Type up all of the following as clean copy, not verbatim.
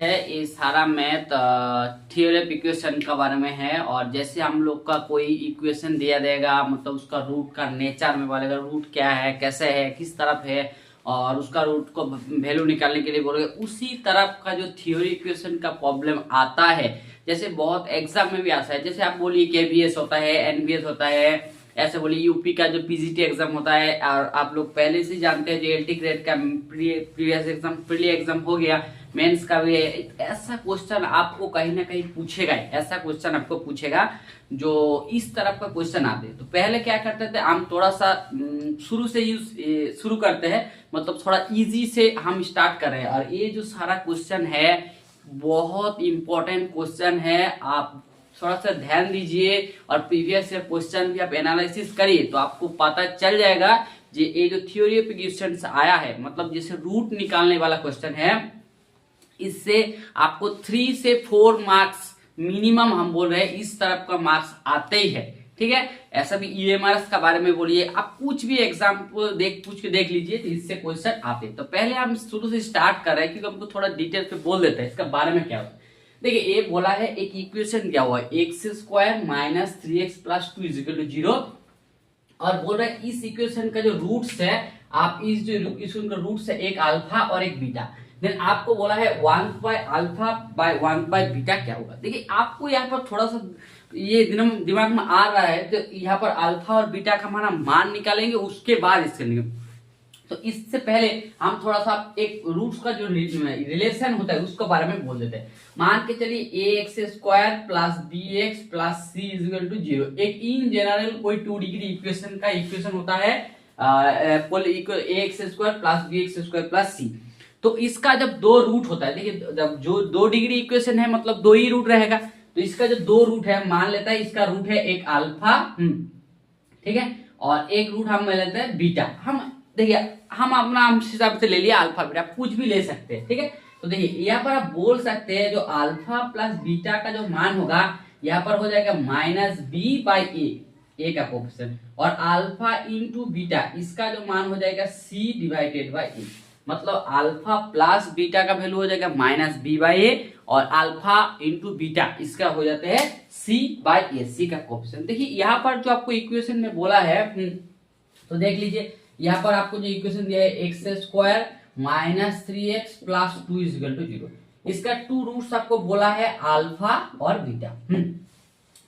है ये सारा मैथ थ्योरी ऑफ इक्वेशन के बारे में है। और जैसे हम लोग का कोई इक्वेशन दिया देगा, मतलब उसका रूट का नेचर में बोलेगा रूट क्या है, कैसे है, किस तरफ है, और उसका रूट को वैल्यू निकालने के लिए बोलेगा। उसी तरफ का जो थ्योरी इक्वेशन का प्रॉब्लम आता है, जैसे बहुत एग्जाम में भी आता है। जैसे आप बोलिए केवीएस होता है, एनवीएस होता है, ऐसे बोलिए यूपी का जो पीजीटी एग्जाम होता है। और आप लोग पहले से जानते हैं जो एलटी ग्रेड का प्रीवियस एग्जाम प्री एग्जाम हो गया, मेंस का भी है। ऐसा क्वेश्चन आपको कहीं ना कहीं पूछेगा, ऐसा क्वेश्चन आपको पूछेगा जो इस तरफ का क्वेश्चन आते हैं। तो पहले क्या करते थे हम, थोड़ा सा शुरू से ही शुरू करते हैं, मतलब थोड़ा इजी से हम स्टार्ट कर रहे हैं। और ये जो सारा क्वेश्चन है बहुत इंपॉर्टेंट क्वेश्चन है, आप थोड़ा सा ध्यान दीजिए और प्रीवियस ईयर क्वेश्चन भी आप एनालिसिस करिए तो आपको पता चल जाएगा। ये जो थ्योरी ऑफ इक्वेशंस आया है, मतलब जैसे रूट निकालने वाला क्वेश्चन है, इससे आपको 3 से 4 मार्क्स मिनिमम हम बोल रहे हैं, इस तरफ का मार्क्स आते ही है। ठीक है, ऐसा भी ईएमआरएस का बारे में बोलिए, आप कुछ भी एग्जाम्पल पूछ के देख लीजिए तो इससे क्वेश्चन आते हैं। तो पहले हम शुरू से स्टार्ट कर रहे हैं क्योंकि हमको थोड़ा डिटेल पे बोल देते हैं इसका बारे में क्या होता है। देखिए ये बोला है, एक इक्वेशन दिया हुआ है x square minus 3x plus 2 is equal to 0। और बोल रहा है इस इक्वेशन का जो रूट्स है, आप इस जो इक्वेशन का रूट्स है एक अल्फा और एक बीटा। देन आपको बोला है 1 by alpha by 1 by beta क्या होगा। देखिए आपको यहाँ पर थोड़ा सा ये दिमाग में आ रहा है, तो यहाँ पर अल्फा और बीटा का मान निकालेंगे, उसके बाद इसके लिए। तो इससे पहले हम थोड़ा सा एक रूट्स का जो रिलेशन होता है उसके बारे में बोल देते हैं। मान के चलिए a x square plus b x plus c is equal to 0 एक इन जनरल कोई 2 डिग्री इक्वेशन का इक्वेशन होता है, a x square plus b x square plus c. तो इसका जब दो रूट होता है, देखिए जब जो 2 डिग्री इक्वेशन है मतलब 2 ही रूट रहेगा। तो इसका जो 2 रूट है, मान लेता है इसका रूट है एक अल्फा, ठीक है, और एक रूट हम लेते हैं बीटा। हम देखिए हम अपना हिसाब से ले लिया अल्फा बीटा, कुछ भी ले सकते हैं। ठीक है, तो देखिए यहाँ पर आप बोल सकते हैं जो अल्फा प्लस बीटा का जो मान होगा यहाँ पर हो जाएगा माइनस बी बाई ए का कोफिशिएंट, और अल्फा इंटू बीटा इसका जो मान हो जाएगा सी डिवाइडेड बाई ए। मतलब अल्फा प्लस बीटा का वैल्यू हो जाएगा माइनस बी बाई ए, और अल्फा इंटू बीटा इसका हो जाता है सी बाई ए, सी का कोफिशिएंट। देखिए यहाँ पर जो आपको इक्वेशन में बोला है, तो देख लीजिए यहाँ पर आपको जो इक्वेशन दिया है x square minus 3x plus 2 is equal to 0, इसका 2 रूट्स आपको बोला है अल्फा और बीटा।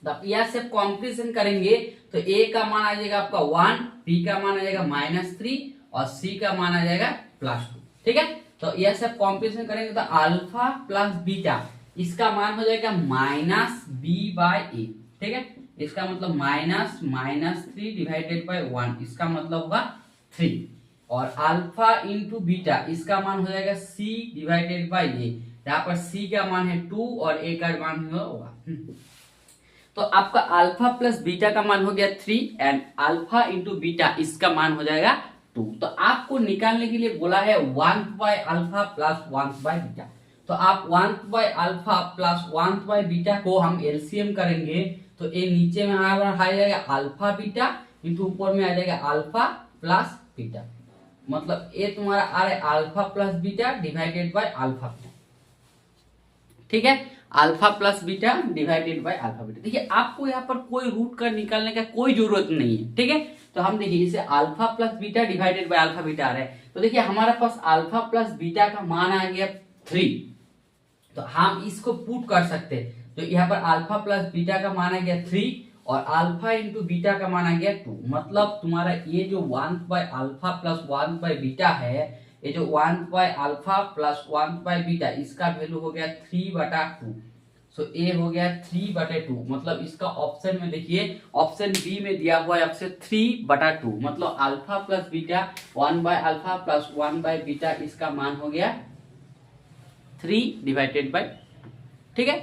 तो यहाँ से कॉम्प्रिशन करेंगे तो a का मान आ जाएगा आपका 1, b का मान आ जाएगा -3 और c का मान आ जाएगा +2। ठीक है, तो यह सब कॉम्प्रिशन करेंगे तो अल्फा प्लस बीटा इसका मान हो जाएगा माइनस बी बाई ए। ठीक है, इसका मतलब -3 डिवाइडेड बाई 1, इसका मतलब होगा 3, और अल्फा इंटू बीटा इसका मान हो जाएगा c डिवाइडेड बाई ए। यहाँ पर c का मान है 2 और a का मान होगा, तो आपका अल्फा प्लस बीटा का मान हो गया 3 एंड अल्फा इंटू बीटा इसका मान हो जाएगा 2। तो आपको निकालने के लिए बोला है 1 by alpha plus 1 by beta. तो आप 1 by alpha plus 1 by beta को हम एलसीएम करेंगे तो ये नीचे में आ जाएगा अल्फा बीटा इंटू ऊपर में आ जाएगा अल्फा प्लस बीटा। मतलब ये तुम्हारा आ रहा है alpha plus beta divided by alpha beta. ठीक है, alpha plus beta divided by alpha beta. देखिए आपको यहाँ पर कोई रूट का निकालने का कोई जरूरत नहीं है। ठीक है, तो हम देखिए इसे alpha plus beta divided by alpha beta आ रहा है। तो देखिए हमारे पास अल्फा प्लस बीटा का मान आ गया 3, तो हम इसको पुट कर सकते हैं। तो यहाँ पर अल्फा प्लस बीटा का मान आ गया 3 और अल्फा इंटू बीटा का मान आ गया 2। मतलब तुम्हारा ये जो 1 by alpha plus 1 by beta है, ये जो 1 by alpha plus 1 by beta इसका वैल्यू हो गया 3/2। सो ए हो गया 3/2। मतलब इसका ऑप्शन में देखिए, ऑप्शन बी में दिया हुआ है आपसे 3/2। मतलब alpha plus beta 1 by alpha plus 1 by beta इसका मान हो गया 3 डिवाइडेड बाय। ठीक है,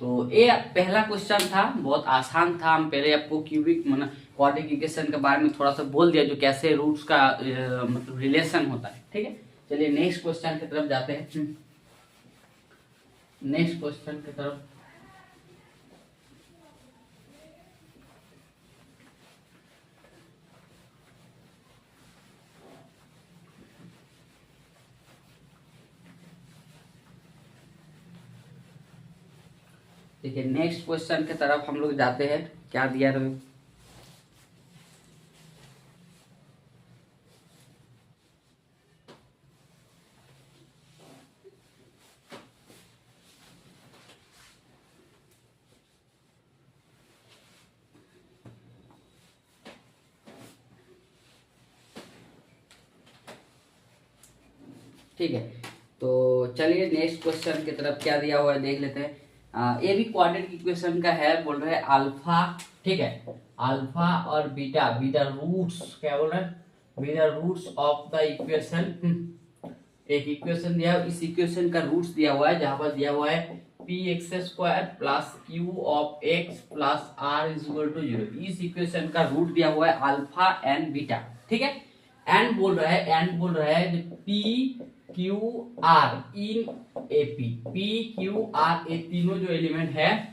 तो ये पहला क्वेश्चन था, बहुत आसान था। हम पहले आपको क्यूबिक क्वाड्रेटिक इक्वेशन के बारे में थोड़ा सा बोल दिया जो कैसे रूट्स का मतलब रिलेशन होता है। ठीक है, चलिए नेक्स्ट क्वेश्चन की तरफ जाते हैं। नेक्स्ट क्वेश्चन की तरफ देखिए नेक्स्ट क्वेश्चन की तरफ हम लोग जाते हैं। क्या दिया था? ठीक है, तो चलिए नेक्स्ट क्वेश्चन की तरफ क्या दिया हुआ है देख लेते हैं। ये भी क्वाड्रेटिक इक्वेशन का है। बोल रहे हैं अल्फा, ठीक है, अल्फा और बीटा बी द रूट्स, क्या बोल रहे हैं, be the roots of the equation. एक इक्वेशन दिया है, इस इक्वेशन का रूट्स दिया हुआ है, जहां पर दिया हुआ है p x square plus q of x plus r is equal to 0। इस इक्वेशन का रूट दिया हुआ है अल्फा एंड बीटा, ठीक है। एंड बोल रहा है p q r in AP, p q r, ये तीनों जो एलिमेंट है,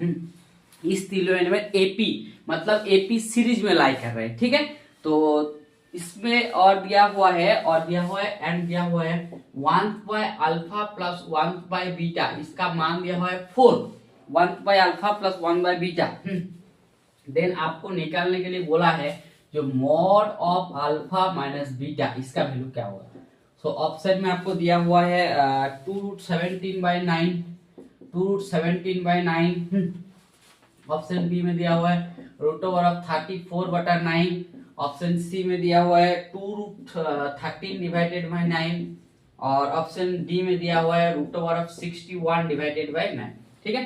इस तीनों एलिमेंट एपी मतलब एपी सीरीज में लाई कर रहे हैं, ठीक है। तो इसमें और दिया हुआ है एंड दिया हुआ है 1 by alpha plus 1 by beta, इसका मान दिया हुआ है 4, 1 by alpha plus 1 by beta. Then आपको निकालने के लिए बोला है जो mod of alpha minus beta, इसका वैल्यू क्या होगा। सो ऑप्शन में आपको दिया हुआ है 2√17/9, 2√17/9। ऑप्शन बी में दिया हुआ है √34/9। ऑप्शन सी में दिया हुआ है 2√13/9 और ऑप्शन डी में दिया हुआ है √61/9, ठीक है।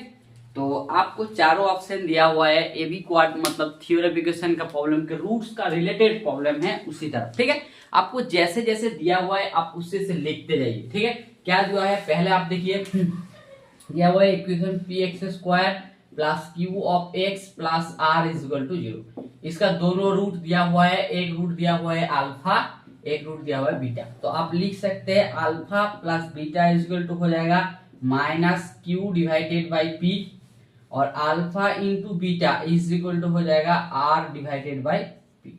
तो आपको चारों ऑप्शन दिया हुआ है। ए बी क्वाड मतलब थ्योरेटिफिकेशन का प्रॉब्लम के रूट्स का रिलेटेड प्रॉब्लम है उसी तरह, ठीक है। आपको जैसे जैसे दिया हुआ है आप उससे से लिखते जाइए, ठीक है। क्या दिया है पहले आप देखिए, दिया हुआ है equation p x square plus q of x plus r is equal to 0। इसका दोनों रूट दिया हुआ है, एक रूट दिया हुआ है अल्फा, एक रूट दिया हुआ है बीटा। तो आप लिख सकते हैं alpha plus beta is equal to हो जाएगा minus q divided by p, और alpha into beta is equal to हो जाएगा आर डिवाइडेड बाई पी।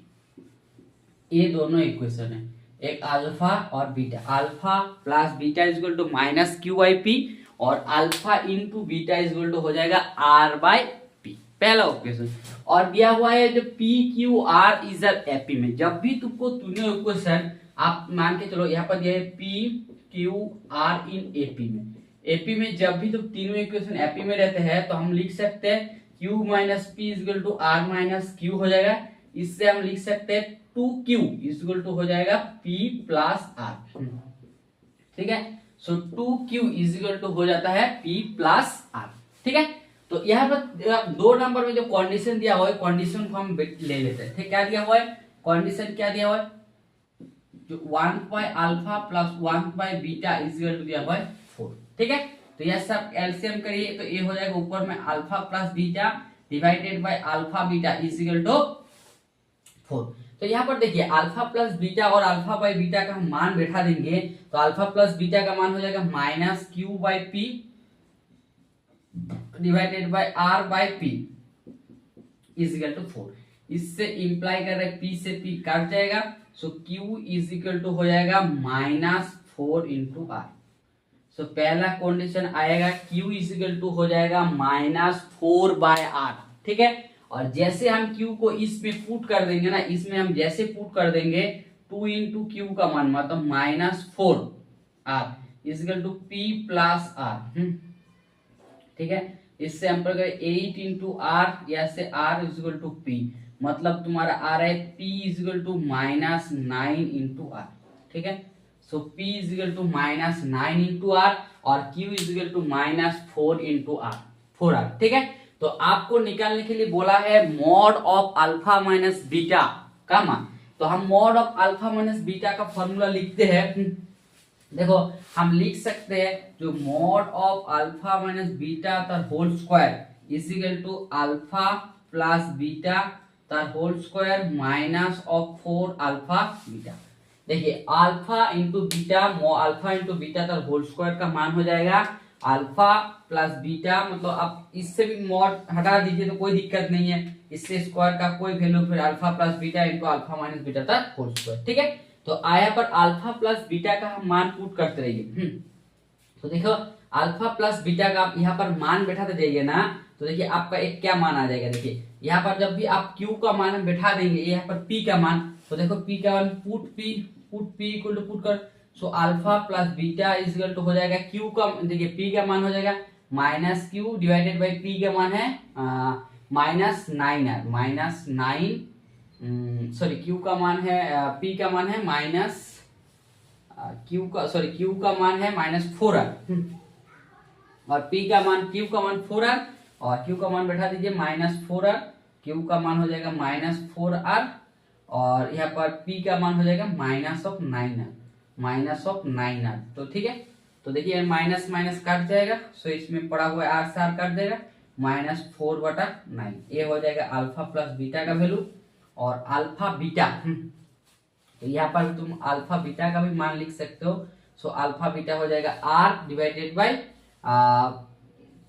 ये दोनों इक्वेशन है, एक अल्फा और beta, alpha plus beta is equal to minus q by p और alpha into beta is equal to हो जाएगा आर बाई पी, पहला इक्वेशन। और दिया हुआ है जो p q r is AP में, जब भी तुमको तीनों इक्वेशन आप मान के चलो, यहाँ पर दिया है p q r in AP में, एपी में जब भी तुम तीनों इक्वेशन एपी में रहते हैं तो हम लिख सकते हैं q minus p is equal to r minus q हो जाएगा। इससे हम लिख सकते हैं 2q इज इक्वल टू हो जाएगा p प्लस आर, ठीक है। सो 2q इज इक्वल टू हो जाता है p प्लस आर, ठीक है। तो यहाँ पर 2 नंबर में जो कंडीशन दिया हुआ है, कंडीशन को हम ले लेते हैं, ठीक। क्या दिया हुआ है कंडीशन, क्या दिया हुआ है, जो 1 by alpha plus 1 by beta is equal to दिया हुआ है 4, ठीक है। तो यह सब एलसीएम करिए तो ये हो जाएगा ऊपर में alpha plus beta divided by alpha beta is equal to 4। तो यहाँ पर देखिए अल्फा प्लस बीटा और अल्फा बाई बीटा का हम मान बैठा देंगे तो अल्फा प्लस बीटा का मान हो जाएगा minus q by p divided by r by p is equal to 4। इससे इंप्लाई कर रहे पी से पी कट जाएगा, सो क्यू इज इक्वल टू हो जाएगा -4 इंटू आर। सो पहला कंडीशन आएगा क्यू इज इक्वल टू हो जाएगा -4 बाय आर, ठीक है। और जैसे हम q को इसमें पुट कर देंगे ना, इसमें हम जैसे पुट कर देंगे 2 इंटू क्यू का मान मतलब -4 r is equal to p plus r, ठीक है। इससे हम पर 8 इंटू आर, या से आर इजकल टू पी, मतलब तुम्हारा आ रहा है p is equal to -9 into r, ठीक है। So p is equal to -9 into r और q is equal to -4 into r, 4r, ठीक है। तो आपको निकालने के लिए बोला है mod of alpha minus beta का मान। तो हम mod of alpha minus beta का फॉर्मूला लिखते हैं। देखो हम लिख सकते हैं जो mod of alpha minus beta तर whole square is equal to alpha plus beta तर whole square minus of 4 alpha beta. देखिए alpha into beta, alpha into beta तर होल स्क्वायर का मान हो जाएगा अल्फा प्लस बीटा, मतलब आप इससे भी मॉड हटा दीजिए तो कोई दिक्कत नहीं है, इससे स्क्वायर का कोई वैल्यू, फिर alpha plus beta into alpha minus beta तक होल स्क्वायर, ठीक है। तो आया पर अल्फा प्लस बीटा का हम मान पुट करते रहिए। तो देखो अल्फा प्लस बीटा का आप यहाँ पर मान बैठाते जाइए ना, तो तो देखिए आपका एक क्या मान आ जाएगा, देखिए यहाँ पर जब भी आप Q का मान हम बैठा देंगे यहाँ पर P का मान, तो देखो P का मान put P equal to put कर, so alpha plus beta is equal to हो जाएगा Q का, देखिए P का मान हो जाएगा minus Q divided by P का मान है -9 सॉरी Q का मान है P का मान है माइनस Q का मान है -4R और Q का मान 4R और Q का मान बैठा दीजिए -4R, Q का मान हो जाएगा -4R और यहाँ पर P का मान हो जाएगा -9R तो ठीक है। तो देखिए माइनस माइनस काट जाएगा, सो इसमें पड़ा हुआ R से R काट देगा, -4/9 ये हो जाएगा अल्फा प्लस बीटा का वैल्यू। और अल्फा बीटा तो यहाँ पर तुम अल्फा बीटा का भी मान लिख सकते हो, सो अल्फा बीटा हो जाएगा R डिवाइडेड बाई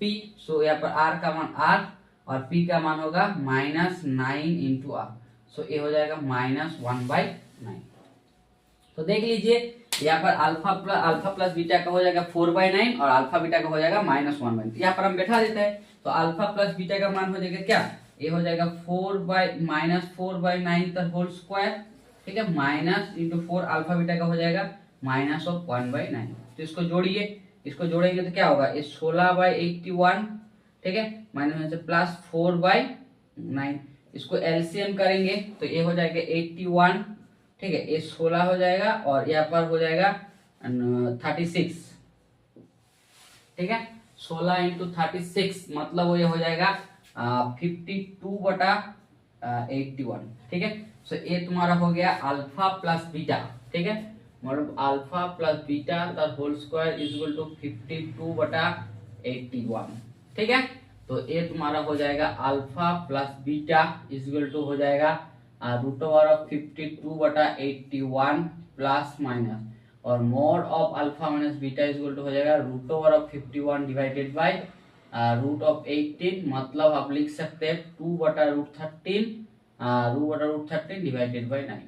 P, सो यहाँ पर R का मान R और P का मान होगा -9 × R, सो ये हो जाएगा -1/9। तो देख लीजिए यहाँ पर अल्फा प्लस बीटा का हो जाएगा 4/9 और अल्फा बीटा का हो जाएगा -1/9। यहाँ पर हम बैठा देते हैं तो अल्फा प्लस बीटा का मान हो जाएगा क्या, ये हो जाएगा -4/9 का होल स्क्वायर, ठीक है, -4 अल्फा बीटा का हो जाएगा -1/9। तो इसको जोड़िए, इसको जोड़ेंगे तो क्या होगा, ये 16/81, ठीक है, माइनस से प्लस 4/9, इसको एलसीएम करेंगे तो ये हो जाएगा 81, ठीक है, ये 16 हो जाएगा और यहाँ पर हो जाएगा 36, ठीक है, 16 × 36 मतलब ये हो जाएगा 52/81, ठीक है। सो ये तुम्हारा हो गया अल्फा प्लस बीटा, ठीक है, मतलब alpha plus beta the whole square is equal to 52/81, ठीक है। तो ये तुम्हारा हो जाएगा alpha plus beta is equal to हो जाएगा √52/81 प्लस माइनस और mod of alpha minus beta is equal to हो जाएगा √51 डिवाइडेड बाय √18, मतलब आप लिख सकते हैं 2/√13 डिवाइडेड बाय 9,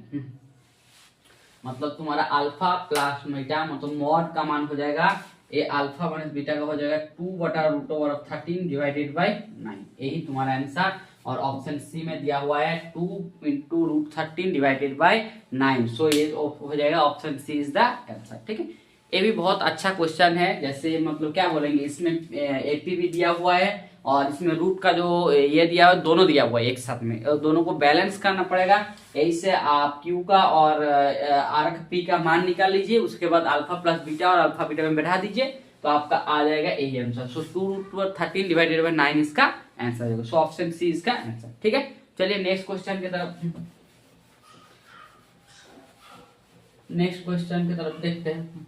मतलब तुम्हारा अल्फा प्लस बीटा मतलब मॉड का मान हो जाएगा, ये अल्फा माइनस बीटा का हो जाएगा 2/√13 डिवाइडेड बाय 9, यही तुम्हारा आंसर। और ऑप्शन सी में दिया हुआ है 2 × √13 डिवाइडेड बाय 9, सो ये हो जाएगा option C is the answer, ठीक है। ये भी बहुत अच्छा क्वेश्चन है, जैसे मतलब क्या बोलेंगे, इसमें एपी भी दिया हुआ है और इसमें रूट का जो ये दिया हुआ है दोनों दिया हुआ है एक साथ में, और दोनों को बैलेंस करना पड़ेगा। यही से आप Q का और R P का मान निकाल लीजिए, उसके बाद अल्फा प्लस बीटा और अल्फा बीटा में बैठा दीजिए तो आपका आ जाएगा यही आंसर। सो 2/13 डिवाइडेड बाय 9 इसका आंसर होगा, सो ऑप्शन सी इसका आंसर, ठीक है। चलिए नेक्स्ट क्वेश्चन की तरफ देखते हैं।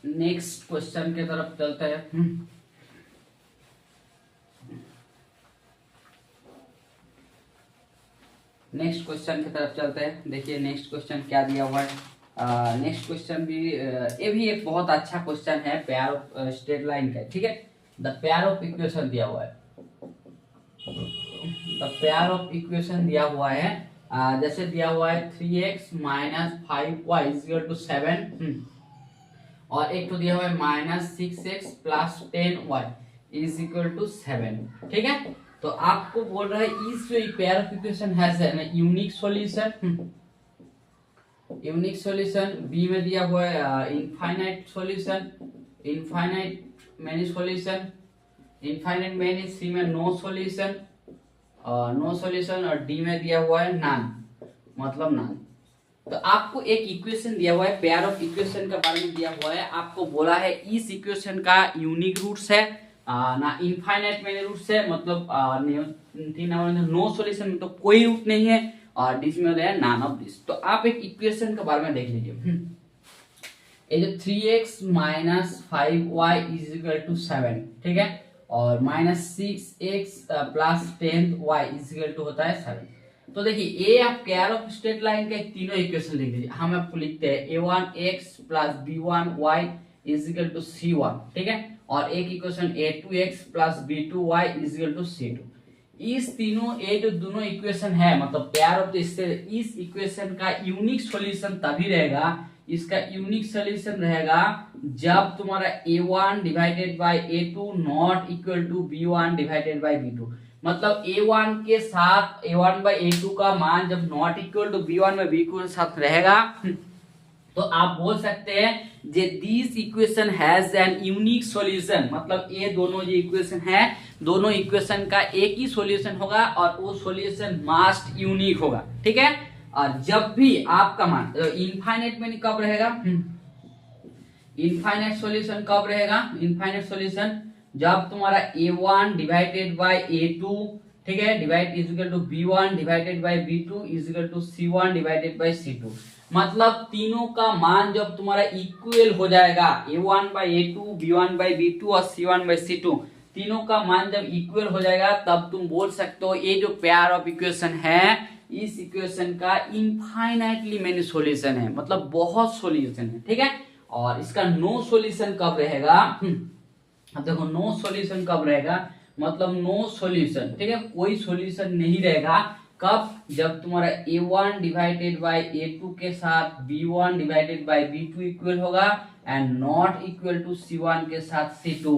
नेक्स्ट क्वेश्चन की तरफ चलते हैं। नेक्स्ट क्वेश्चन की तरफ चलते हैं। देखिए नेक्स्ट क्वेश्चन क्या दिया हुआ है। नेक्स्ट क्वेश्चन भी ये भी एक बहुत अच्छा क्वेश्चन है, पेयर ऑफ स्ट्रेट लाइन का, ठीक है। द पेयर ऑफ इक्वेशन दिया हुआ है, द पेयर ऑफ इक्वेशन दिया हुआ है, जैसे दिया हुआ है 3x - 5y = 7 और एक तो दिया हुआ है -6x + 10y = 7, ठीक है। तो आपको बोल रहा है इस जो पेयर ऑफ इक्वेशन है यूनिक सॉल्यूशन, बी में दिया हुआ है infinite solution, infinite many solution, infinite many, c में नो सॉल्यूशन और डी में दिया हुआ है नॉन, मतलब नॉन। तो आपको एक इक्वेशन दिया हुआ है, पेयर ऑफ इक्वेशन के बारे में दिया हुआ है, आपको बोला है इस इक्वेशन का यूनिक रूट्स है ना इनफाइनाइट मैनी रूट्स है, मतलब नो सॉल्यूशन में तो कोई रूट नहीं है और डिस में है नॉन ऑफ दिस। तो आप एक इक्वेशन के बारे में देख लीजिए, ये जो 3x - 5y = 7, ठीक है, और -6x + 10y = होता है 7। तो देखिए ये आप पेयर ऑफ स्ट्रेट लाइन के तीनों इक्वेशन लिख लीजिए। हम आपको लिखते हैं a1x + b1y = c1, ठीक है, और एक इक्वेशन a2x + b2y = c2। इस तीनों ये जो दोनों इक्वेशन है मतलब पेयर ऑफ इससे इस इक्वेशन का यूनिक सॉल्यूशन तभी रहेगा, इसका यूनिक सॉल्यूशन रहेगा जब तुम्हारा a1 divided by a2 not equal to b1 divided by b2। मतलब a1 के साथ a1 बाय a2 का मान जब not equal to b1 bye b2 के साथ रहेगा तो आप बोल सकते हैं जे this equation has an unique solution. मतलब ये दोनों जो इक्वेशन है दोनों इक्वेशन का एक ही सॉल्यूशन होगा और वो सॉल्यूशन मस्ट यूनिक होगा, ठीक है। और जब भी आपका मान इनफाइनाइट में कब रहेगा, इनफाइनाइट सॉल्यूशन कब रहेगा, इनफाइनाइट सॉल्यूशन जब तुम्हारा a1 डिवाइडेड बाय a2, ठीक है, divide is equal to b1 divided by b2 is equal to c1 divided by c2। मतलब तीनों का मान जब तुम्हारा इक्वल हो जाएगा a1 bye a2 b1 bye b2 और c1 बाय c2 तीनों का मान जब इक्वल हो जाएगा तब तुम बोल सकते हो ये जो पेयर ऑफ इक्वेशन है इस इक्वेशन का इनफाइनाइटली मेनी सॉल्यूशन है, मतलब बहुत सॉल्यूशन है, ठीक है। और इसका नो सॉल्यूशन कब रहेगा, अब देखो नो सॉल्यूशन कब रहेगा, मतलब नो सॉल्यूशन, ठीक है, कोई सॉल्यूशन नहीं रहेगा कब, जब तुम्हारा a1 डिवाइडेड बाय a2 के साथ b1 divided by b2 equal होगा and not equal to c1 के साथ c2।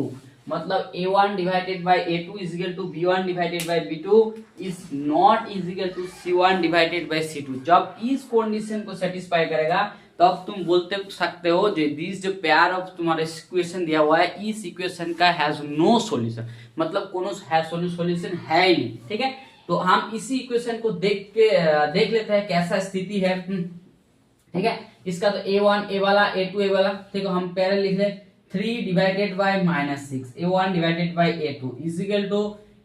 मतलब a1 divided by a2 is equal to b1 divided by b2 is not is equal to c1 divided by c2। जब इस condition को satisfy करेगा तब तुम बोलते सकते हो जो दिस जो पेयर ऑफ तुम्हारा इक्वेशन दिया हुआ है इस इक्वेशन का हैज नो सॉल्यूशन, मतलब कोनो सॉल्यूशन है ही नहीं, ठीक है। तो हम इसी इक्वेशन को देख लेते हैं कैसा स्थिति है, ठीक है। इसका तो a1 a वाला a2 a वाला, ठीक है, हम पहले लिख ले 3 divided by -6 a1 divided by a2 is equal to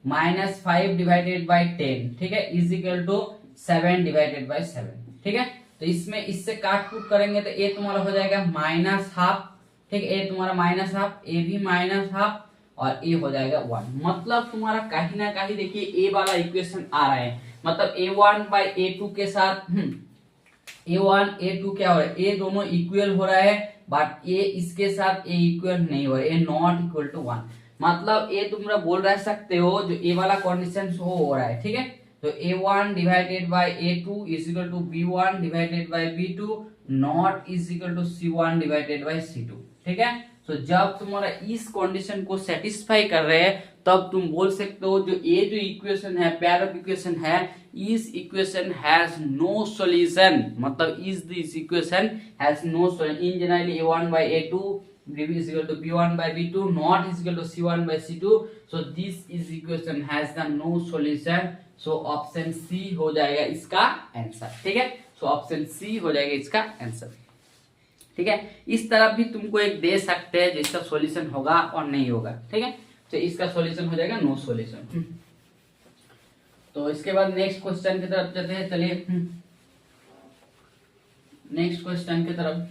-5 divided by 10, ठीक है, is equal to 7 divided by 7, ठीक है। तो इसमें इससे काट कूट करेंगे तो a तुम्हारा हो जाएगा -12, ठीक है, a तुम्हारा -12, a भी -12 और a हो जाएगा 1। मतलब तुम्हारा कहीं ना कहीं देखिए a वाला इक्वेशन आ रहा है, मतलब a1 बाय a2 के साथ a1 a2 क्या हो रहा है, a दोनों इक्वल हो रहा है बट a इसके साथ a इक्वल नहीं हो रहा है, a नॉट इक्वल टू 1। मतलब a तुम बोल रह सकते हो जो a वाला कंडीशन हो रहा है, ठीक है। तो a1 divided by a2 is equal to b1 divided by b2 not is equal to c1 divided by c2, ठीक है। तो जब तुम्हारा इस कंडीशन को सेटिस्फाई कर रहे हैं तब तुम बोल सकते हो जो ये जो इक्वेशन है पेयर ऑफ इक्वेशन है इस इक्वेशन हैज नो सॉल्यूशन। मतलब इस this equation has no solution in generally a1 by a2 is equal to b1 by b2 not is equal to c1 by c2, so this is equation has the no solution, so option C हो जाएगा इसका answer, ठीक है। So option C हो जाएगा इसका answer, ठीक है। इस तरफ भी तुमको एक दे सकते हैं जिसका सॉल्यूशन होगा और नहीं होगा, ठीक है। तो इसका सॉल्यूशन हो जाएगा नो सॉल्यूशन। तो इसके बाद नेक्स्ट क्वेश्चन की तरफ चलते हैं, चलिए नेक्स्ट क्वेश्चन की तरफ।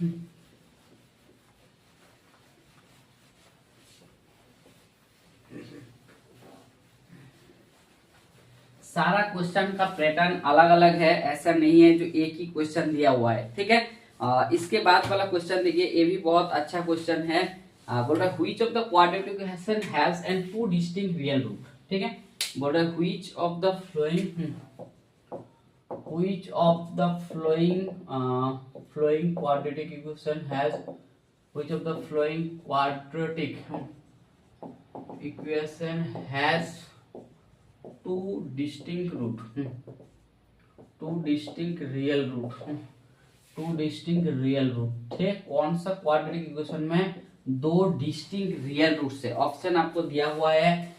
सारा क्वेश्चन का पैटर्न अलग अलग है, ऐसा नहीं है जो एक ही क्वेश्चन दिया हुआ है, ठीक है। इसके बाद वाला क्वेश्चन देखिए, ये भी बहुत अच्छा क्वेश्चन है। बोल रहा है which of the quadratic equation has an two distinct real root, ठीक है। बोल रहा है which of the following quadratic equation has which of the following quadratic equation has two distinct root, two distinct real root, two distinct real root थे। कौन सा quadratic equation में दो डिस्टिंक्ट रियल रूट से? ऑप्शन आपको दिया हुआ है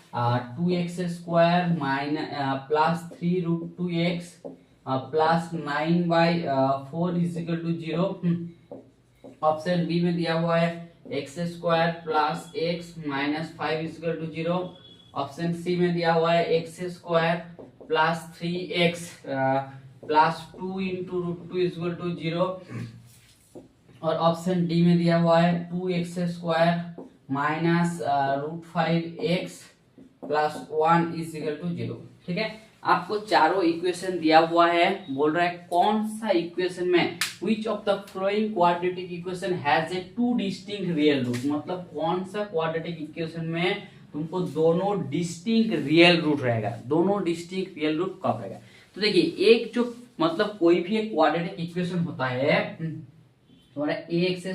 2x square plus 3 root 2x प्लस 9/4 is equal to 0। Option B में दिया हुआ है x square plus x minus 5 is equal to 0। Option C में दिया हुआ है x square plus 3x plus 2 into root 2 is equal to 0। और ऑप्शन डी में दिया हुआ है 2x square minus root 5x plus 1 is equal to 0, ठीक है। आपको चारों इक्वेशन दिया हुआ है, बोल रहा है कौन सा इक्वेशन में which of the following quadratic equation has a two distinct real root, मतलब कौन सा क्वाड्रेटिक इक्वेशन में तुमको दोनों डिस्टिंक्ट रियल रूट रहेगा, दोनों डिस्टिंक्ट रियल रूट कब रहेगा। तो देखिए एक जो मतलब कोई भी एक क्वाड्रेटिक इक्वेशन होता है तुम्हारा ax²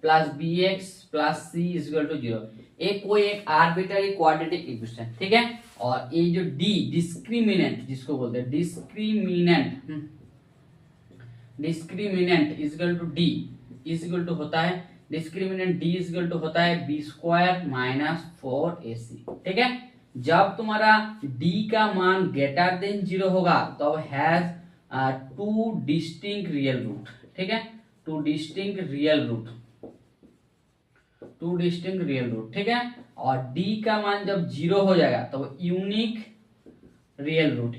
plus bx plus c equal to 0, एक कोई एक आर्बिट्ररी क्वाड्रेटिक इक्वेशन, ठीक है। और ये जो d डिस्क्रिमिनेंट जिसको बोलते हैं discriminant equal to d equal to होता है डिस्क्रिमिनेंट d इक्वल टू होता है b² माइनस 4ac, ठीक है। जब तुम्हारा d का मान ग्रेटर देन 0 होगा तो has two distinct real root, ठीक है, टू डिस्टिंक्ट रियल रूट, ठीक है। और d का मान जब 0 हो जाएगा तो यूनिक रियल रूट,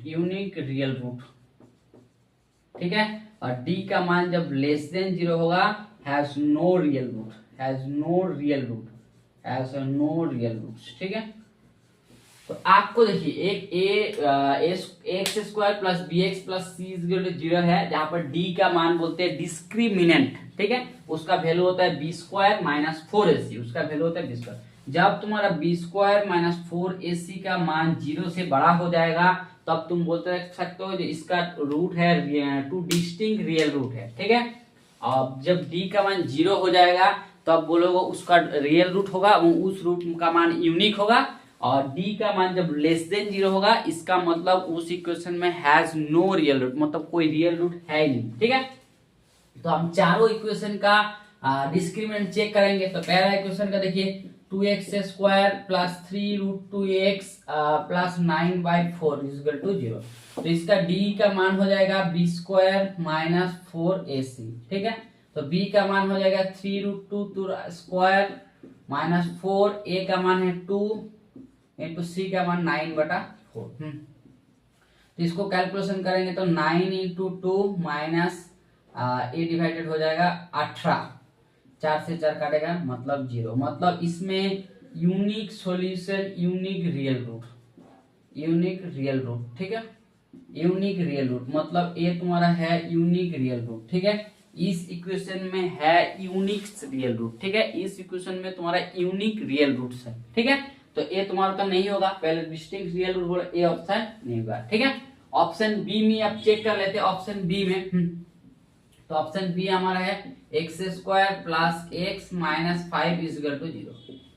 ठीक है। और d का मान जब लेस देन 0 होगा हैज नो रियल रूट, ठीक है। तो आपको देखिए एक ax² plus bx plus c equal to 0 है, जहां पर d का मान बोलते हैं डिस्क्रिमिनेंट, ठीक है, उसका वैल्यू होता है b² माइनस 4ac, उसका वैल्यू होता है b²। जब तुम्हारा b² माइनस 4ac का मान 0 से बड़ा हो जाएगा तब तुम बोलते सकते हो इसका रूट है टू डिस्टिंक्ट रियल रूट है, ठीक है। और जब d का मान 0 हो जाएगा तब बोलोगे उसका रियल रूट होगा, उस रूट का मान यूनिक होगा। और d का मान जब लेस देन 0 होगा इसका मतलब उस इक्वेशन में हैज नो रियल रूट, मतलब कोई रियल रूट है ही नहीं, ठीक है। तो हम चारों इक्वेशन का डिस्क्रिमिनेंट चेक करेंगे। तो पहला इक्वेशन का देखिए 2x² plus 3√2x plus 9/4 equal to 0। तो इसका d का मान हो जाएगा b² माइनस 4ac, ठीक है। तो b का मान हो जाएगा 3√2² माइनस 4, a का मान है 2 इंटू c का मान 9/4। तो इसको कैलकुलेशन करेंगे तो 9 इंटू 2 माइनस a डिवाइडेड हो जाएगा 18, 4 से 4 काटेगा मतलब 0, मतलब इसमें unique solution unique real root, ठीक है। यूनिक रियल रूट मतलब ये तुम्हारा है यूनिक रियल रूट, ठीक है। इस इक्वेशन में है यूनिक रियल रूट, ठीक है, इस इक्वेशन में तुम्हारा यूनिक रियल रूट है, ठीक है। तो ये तुम्हारा तो नहीं होगा, पहले डिस्टिंक्ट रियल रूट बोला, ए ऑप्शन नहीं होगा, ठीक है। ऑप्शन बी में आप चेक कर लेते हैं। ऑप्शन बी में तो ऑप्शन बी हमारा है x² plus x minus 5 equal to 0।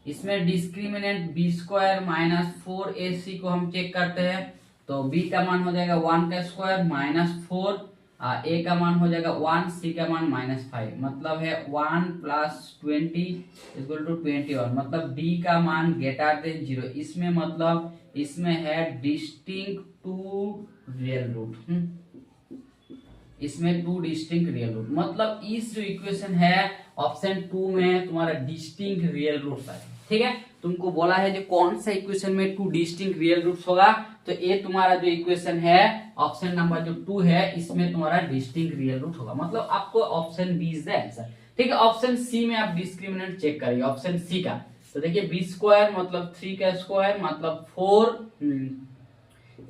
इसमें डिस्क्रिमिनेंट b² माइनस 4ac को हम चेक करते हैं। तो b का मान हो जाएगा 1 का स्क्वायर माइनस 4, a का मान हो जाएगा 1, c का मान माइनस 5, मतलब है 1 प्लस 20 इक्वल टू 21, मतलब d का मान ग्रेटर देन 0। इसमें मतलब इसमें है डिस्टिंक्ट टू रियल रूट, इसमें टू डिस्टिंक्ट रियल रूट, मतलब इस जो इक्वेशन है ऑप्शन 2 में तुम्हारा डिस्टिंक्ट रियल रूट है, ठीक है। तुमको बोला है जो कौन सा इक्वेशन में टू डिस्टिंक्ट रियल रूट्स होगा, तो ये तुम्हारा जो इक्वेशन है ऑप्शन नंबर जो 2 है इसमें तुम्हारा डिस्टिंक्ट रियल रूट होगा, मतलब आपको option B is the answer, ठीक है। ऑप्शन सी में आप डिस्क्रिमिनेंट चेक करिए ऑप्शन सी का। तो देखिए b² मतलब 3 का स्क्वायर मतलब 4,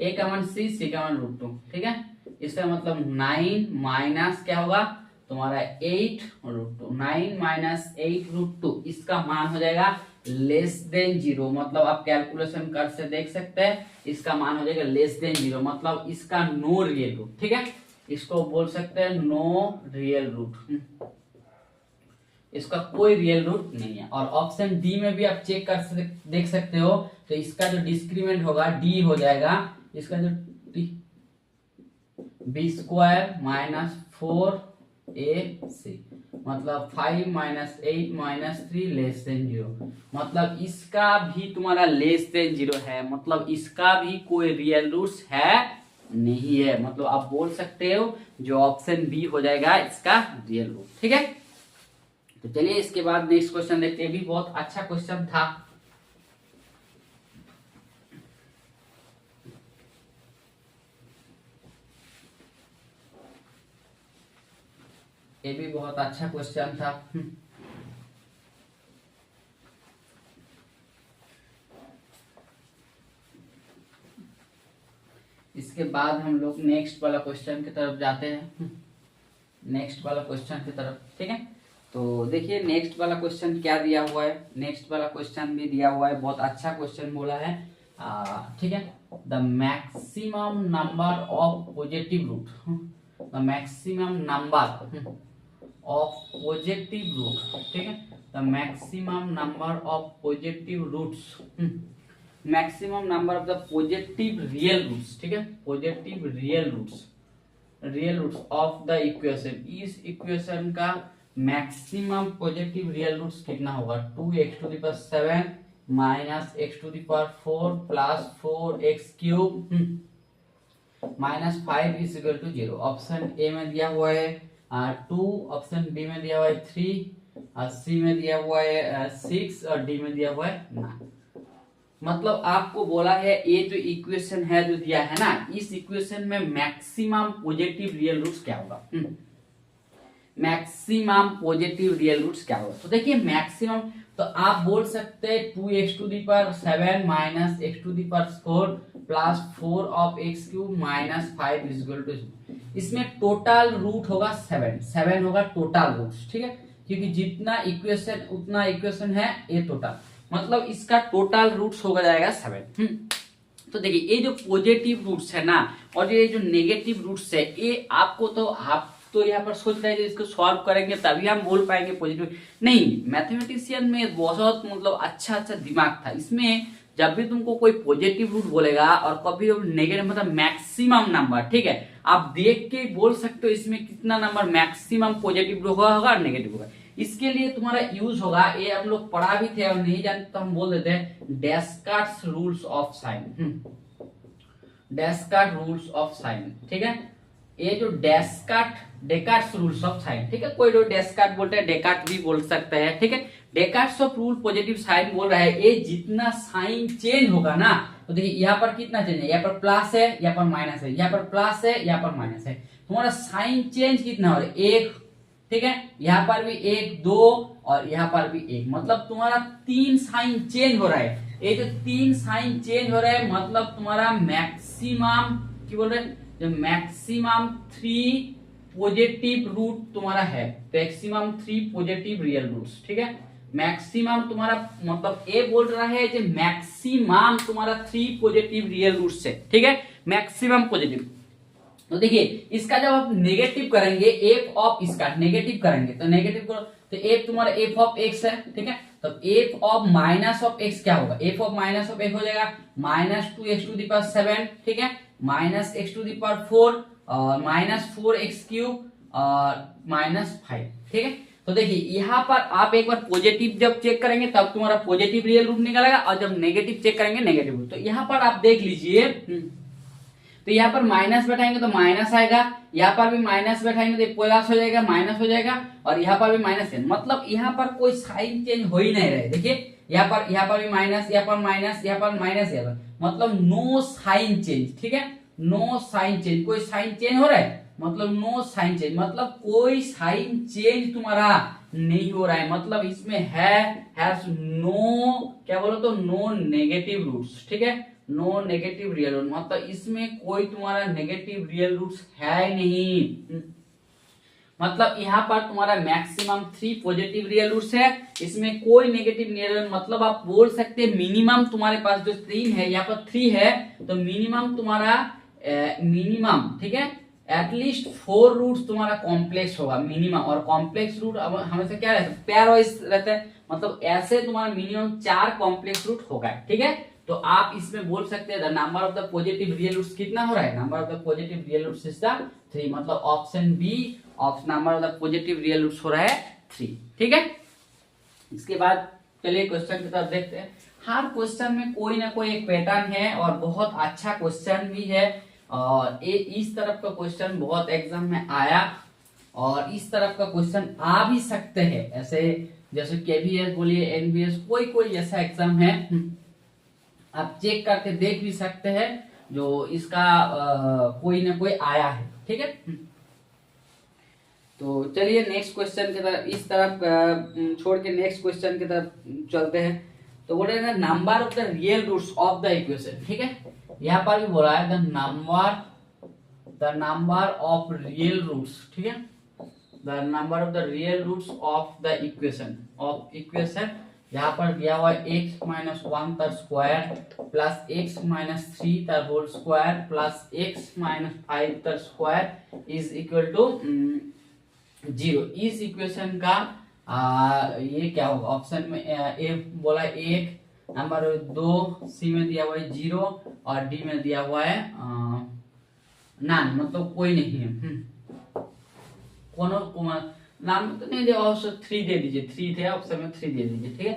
a का मान 6, c का मान √2, ठीक है। इसका मतलब 9 माइनस क्या होगा तुम्हारा 8√2, 9 माइनस 8√2, इसका मान हो जाएगा लेस देन 0, मतलब आप कैलकुलेशन कर से देख सकते हैं इसका मान हो जाएगा लेस देन 0, मतलब इसका नो रियल रूट, ठीक है। इसको बोल सकते हैं नो रियल रूट, इसका कोई रियल रूट नहीं है। और ऑप्शन डी में भी आप चेक कर देख सकते हो, तो इसका जो डिस्क्रिमिनेंट होगा डी हो जाएगा, इसका जो b² माइनस 4ac, मतलब 5 माइनस 8 माइनस 3 लेस देन 0, मतलब इसका भी तुम्हारा लेस देन 0 है, मतलब इसका भी कोई रियल रूट्स है नहीं है, मतलब आप बोल सकते हो जो ऑप्शन बी हो जाएगा इसका रियल रूट, ठीक है। तो चलिए इसके बाद नेक्स्ट क्वेश्चन देखते हैं, भी बहुत अच्छा क्वेश्चन था। ये भी बहुत अच्छा क्वेश्चन था। इसके बाद हम लोग नेक्स्ट वाला क्वेश्चन की तरफ जाते हैं, नेक्स्ट वाला क्वेश्चन की तरफ, ठीक है। तो देखिए नेक्स्ट वाला क्वेश्चन क्या दिया हुआ है, नेक्स्ट वाला क्वेश्चन भी दिया हुआ है, बहुत अच्छा क्वेश्चन बोला है। ठीक है, the maximum number of positive root, the maximum number of positive root, ठीक है, the maximum number of positive roots, maximum number of the positive real roots, ठीक है, positive real roots, real roots of the equation, इस equation का maximum positive real roots कितना होगा, 2x⁷ minus x⁴ plus 4x³ minus 5 is equal to 0। Option A में दिया हुआ है 2, ऑप्शन बी में दिया हुआ है 3, और सी में दिया हुआ है 6 और डी में दिया हुआ है 9। मतलब आपको बोला है ये जो इक्वेशन है जो दिया है ना, इस इक्वेशन में मैक्सिमम पॉजिटिव रियल रूट्स क्या होगा, मैक्सिमम पॉजिटिव रियल रूट्स क्या होगा। तो देखिए मैक्सिमम, तो आप बोल सकते हैं 2x⁷ minus x⁴ plus 4 of x³ minus 5 is equal to, इसमें टोटल रूट होगा 7 होगा टोटल रूट्स, ठीक है, क्योंकि जितना इक्वेशन उतना इक्वेशन है ये टोटल, मतलब इसका टोटल रूट्स होगा जाएगा 7। तो देखिए ये जो पॉजिटिव रूट्स है ना और ये जो नेगेटिव रूट्स है, ये आपको तो आप तो यहाँ पर सोच रहे हैं इसको सॉल्व करेंगे तभी हम बोल पाएंगे पॉजिटिव, नहीं, मैथमेटिशियन में बहुत मतलब अच्छा दिमाग था इसमें। जब भी तुमको कोई पॉजिटिव रूट बोलेगा और कभी नेगेटिव, मतलब मैक्सिमम नंबर, ठीक है, आप देख के बोल सकते हो इसमें कितना नंबर मैक्सिमम पॉजिटिव होगा और नेगेटिव होगा। इसके लिए तुम्हारा यूज होगा, ये हम लोग पढ़ा भी थे और नहीं जानते तो हम बोल देते हैं Descartes rules of sign, Descartes rules of sign, ठीक है, ये जो डेकार्ट्स रूल्स ऑफ साइन, ठीक है, कोई लोग डेस्कार्ट बोलते हैं, डेकार्ट भी बोल सकते हैं, ठीक है, डेकार्ट्स ऑफ रूल पॉजिटिव साइन बोल रहा है ये जितना साइन चेंज होगा ना, तो देखिए यहाँ पर कितना चेंज है, यहाँ पर प्लस है, यहाँ पर माइनस है, यहाँ पर प्लस है, यहाँ पर माइनस है, तुम्हारा साइन चेंज कितना हो रहा है, 1, ठीक है, यहाँ पर भी 1, 2 और यहाँ पर भी 1, मतलब तुम्हारा 3 साइन चेंज हो रहा है। ये जो 3 साइन चेंज हो रहा है मतलब तुम्हारा मैक्सिमम, क्या बोल रहे हैं, जो मैक्सिमम 3 पॉजिटिव रूट तुम्हारा है, मैक्सिमम 3 पॉजिटिव रियल रूट्स, ठीक है, मैक्सिमम तुम्हारा मतलब ए बोल रहा है जो मैक्सिमम तुम्हारा 3 पॉजिटिव रियल रूट्स है, ठीक है, मैक्सिमम पॉजिटिव। तो देखिए इसका जब आप नेगेटिव करेंगे, एफ ऑफ इसका नेगेटिव करेंगे तो नेगेटिव करो तो एफ तुम्हारा एफ ऑफ एक्स है, ठीक है, तो F of minus of x क्या होगा, F of minus of x हो जाएगा -2x⁷, ठीक है, -x⁴ और -4x³ और -5, ठीक है। तो देखिए यहाँ पर आप एक बार पॉजिटिव जब चेक करेंगे तब तुम्हारा पॉजिटिव रियल रूट निकलेगा और जब नेगेटिव चेक करेंगे नेगेटिव रूट। तो यहाँ पर आप देख लीजिए, तो यहाँ पर माइनस बैठाएंगे तो माइनस आएगा, यहाँ पर भी माइनस बैठाएंगे तो प्लस हो जाएगा, माइनस हो जाएगा और यहाँ पर भी माइनस है, मतलब यहाँ पर कोई साइन चेंज हो ही नहीं रहे। देखिए यहाँ पर भी माइनस, यहाँ पर माइनस, यहाँ पर माइनस, यहाँ पर मतलब नो साइन चेंज, ठीक है, नो साइन चेंज, कोई साइन चेंज हो रहा है मतलब नो साइन चेंज, मतलब कोई साइन चेंज तुम्हारा नहीं हो रहा है, मतलब इसमें हैज नो, क्या बोलो तो नो नेगेटिव रूट्स, ठीक है, नो नेगेटिव रियल रूट, मतलब इसमें कोई तुम्हारा नेगेटिव रियल रूट्स है नहीं, मतलब यहाँ पर तुम्हारा मैक्सिमम 3 पॉजिटिव रियल रूट्स है, इसमें कोई नेगेटिव रियल, मतलब आप बोल सकते हैं मिनिमम तुम्हारे पास जो 3 है, यहाँ पर 3 है तो मिनिमम तुम्हारा मिनिमम, ठीक है, एटलीस्ट 4 रूट्स तुम्हारा कॉम्प्लेक्स होगा मिनिमम, और कॉम्प्लेक्स रूट अब हमेशा क्या रहता है, पेयर वाइज रहता है, मतलब ऐसे तुम्हारा मिनिमम 4 कॉम्प्लेक्स रूट होगा, ठीक है। तो आप इसमें बोल सकते हैं the number of the positive real roots कितना हो रहा है, number of the positive real roots is the 3, मतलब option B option number of the positive real roots हो रहा है 3, ठीक है। इसके बाद चलिए क्वेश्चन की तरफ देखते हैं। हर क्वेश्चन में कोई ना कोई एक पैटर्न है और बहुत अच्छा क्वेश्चन भी है, और ये इस तरफ का क्वेश्चन बहुत एग्जाम में आया और इस तरफ का क्वेश्चन आ भी सकते हैं, ऐसे जैसे केवीएस बोलिए, एनबीएस, कोई ऐसा एग्जाम है आप चेक करके देख भी सकते हैं जो इसका कोई ना कोई आया है, ठीक है। तो चलिए नेक्स्ट क्वेश्चन की तरफ, इस तरफ छोड़ के नेक्स्ट क्वेश्चन की तरफ चलते हैं। तो बोल रहे हैं number of the real roots of the equation, ठीक है, यहाँ पर भी बोला है the number of real roots, ठीक है, the number of the real roots of the equation यहाँ पर दिया हुआ है x माइनस वन का square plus x minus three का whole square plus x minus five का स्क्वायर इज इक्वल टू 0। इस इक्वेशन का ये क्या होगा? ऑप्शन में ए बोला 1, नंबर 2 सी में दिया हुआ है 0 और डी में दिया हुआ है नॉन, मतलब कोई नहीं है। कोनो नाम तो नहीं दिया, ऑप्शन 3 दे दीजिए, 3 थे ऑप्शन में 3 दे दीजिए, ठीक है।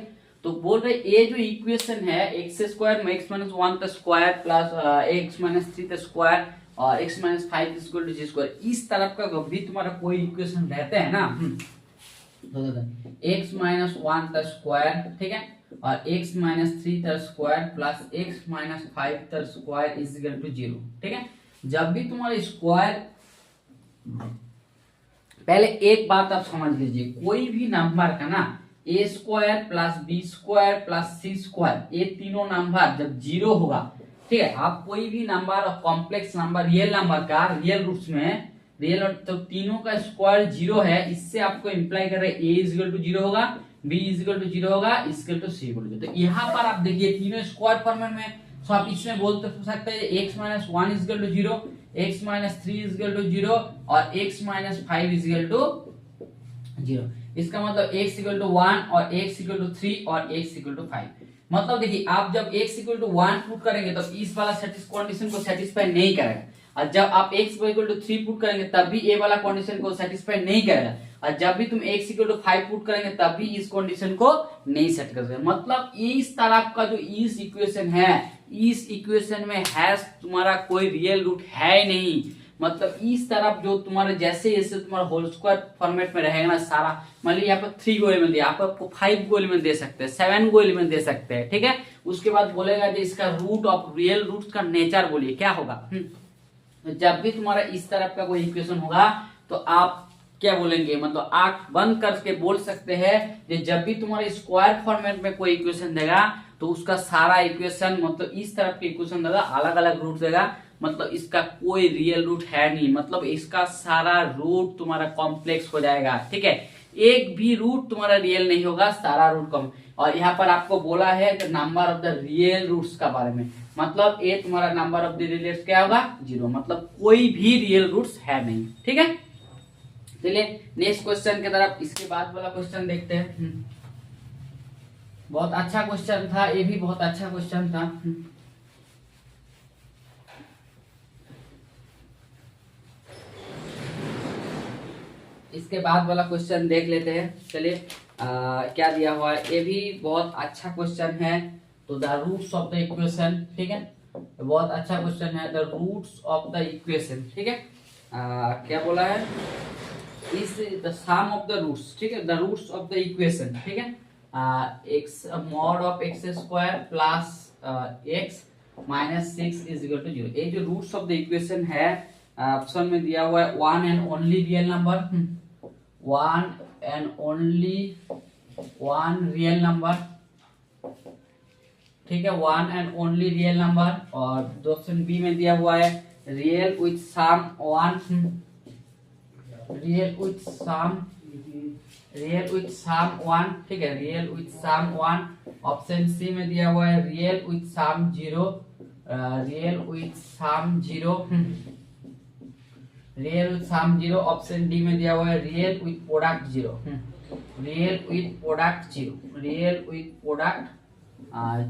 तो बोल रहे ये जो इक्वेशन है एक्स स्क्वायर में एक्स माइनस वन का square plus x minus three का स्क्वायर और x minus five equal to g square, इस तरफ का भी तुम्हारा कोई इक्वेशन रहते हैं ना, तो एक्स माइनस वन का स्क्वायर, ठीक है, और एक्स माइनस थ्री का square plus x minus five का स्क्वायर इज इक्वल टू 0, ठीक है। जब भी तुम्हारा स्क्वायर, पहले एक बात आप समझ लीजिए, कोई भी नंबर का ना a square plus b square plus c square, ये तीनों नंबर जब 0 होगा, ठीक है, आप कोई भी number complex number real number का रियल रूट्स में रियल, तो तीनों का स्क्वायर 0 है, इससे आपको इंप्लाई कर रहे हैं ए इज इक्वल टू 0 होगा, बी इज इक्वल टू 0 होगा, is equal to C equal to. तो यहाँ पर आप देखिए तीनों स्क्वायर फॉर्मेट में, तो आप इसमें बोलते सकते हैं x minus one is equal to 0, x minus three is equal to 0 और x minus five is equal to 0। इसका मतलब x इक्वल टू 1 और x इक्वल टू 3 और x इक्वल टू 5। मतलब देखिए आप जब x इक्वल टू 1 पुट करेंगे तब इस वाला कंडीशन को सेटिस्फाई नहीं करेगा, और जब आप x इक्वल टू 3 पुट करेंगे तब भी ये वाला कंडीशन को सेटिस्फाई नहीं करेगा, और जब भी तुम x इक्वल टू 5 पुट करेंगे तब भी इस कंडीशन को नहीं सेट करेगा। मतलब इस तरफ का जो इस इक्वेशन है, इस इक्वेशन में है तुम्हारा कोई रियल रूट है नहीं। मतलब इस तरफ जो तुम्हारे जैसे जैसे तुम्हारा होल स्क्वायर फॉर्मेट में रहेगा ना सारा, मान लीजिए यहाँ पर 3 को एलिमेंट दिया, आपको 5 को एलिमेंट दे सकते हैं, 7 को एलिमेंट दे सकते हैं, ठीक है। उसके बाद बोलेगा कि इसका रूट ऑफ रियल रूट्स का नेचर बोलिए क्या होगा। जब भी तुम्हारा इस तरफ का कोई इक्वेशन होगा तो आप क्या बोलेंगे, मतलब आंख बंद करके बोल सकते हैं कि जब भी तुम्हारे स्क्वायर फॉर्मेट में कोई इक्वेशन देगा तो उसका सारा इक्वेशन, मतलब इस तरफ के इक्वेशन देगा अलग अलग रूट देगा, मतलब इसका कोई रियल रूट है नहीं, मतलब इसका सारा रूट तुम्हारा कॉम्प्लेक्स हो जाएगा, ठीक है। एक भी रूट तुम्हारा रियल नहीं होगा, सारा रूट कम। और यहाँ पर आपको बोला है number of the real roots का बारे में, मतलब ये तुम्हारा number of the real roots क्या होगा 0, मतलब कोई भी रियल रूट्स है नहीं, ठीक है। चलिए नेक्स्ट क्वेश्चन की तरफ, इसके बाद वाला क्वेश्चन देखते हैं। बहुत अच्छा क्वेश्चन था, ये भी बहुत अच्छा क्वेश्चन था। इसके बाद वाला क्वेश्चन देख लेते हैं। चलिए क्या दिया हुआ है, ये भी बहुत अच्छा क्वेश्चन है। तो the roots of the equation, ठीक है, बहुत अच्छा क्वेश्चन है, the roots of the equation, ठीक है। क्या बोला है, is the sum of the roots, ठीक है, the roots of the equation, ठीक है, x mod of x square plus x minus 6 is equal to 0। ये जो रूट्स ऑफ द इक्वेशन है ऑप्शन में दिया हुआ है one and only real number, one and only one real number, ठीक है, one and only real number. और ऑप्शन बी में दिया हुआ है real with sum one, real with sum one, ठीक है, real with sum one. Option C में दिया हुआ है real with sum 0, real with sum 0, real with sum 0। Option D में दिया हुआ है real with product 0, real with product 0, real with product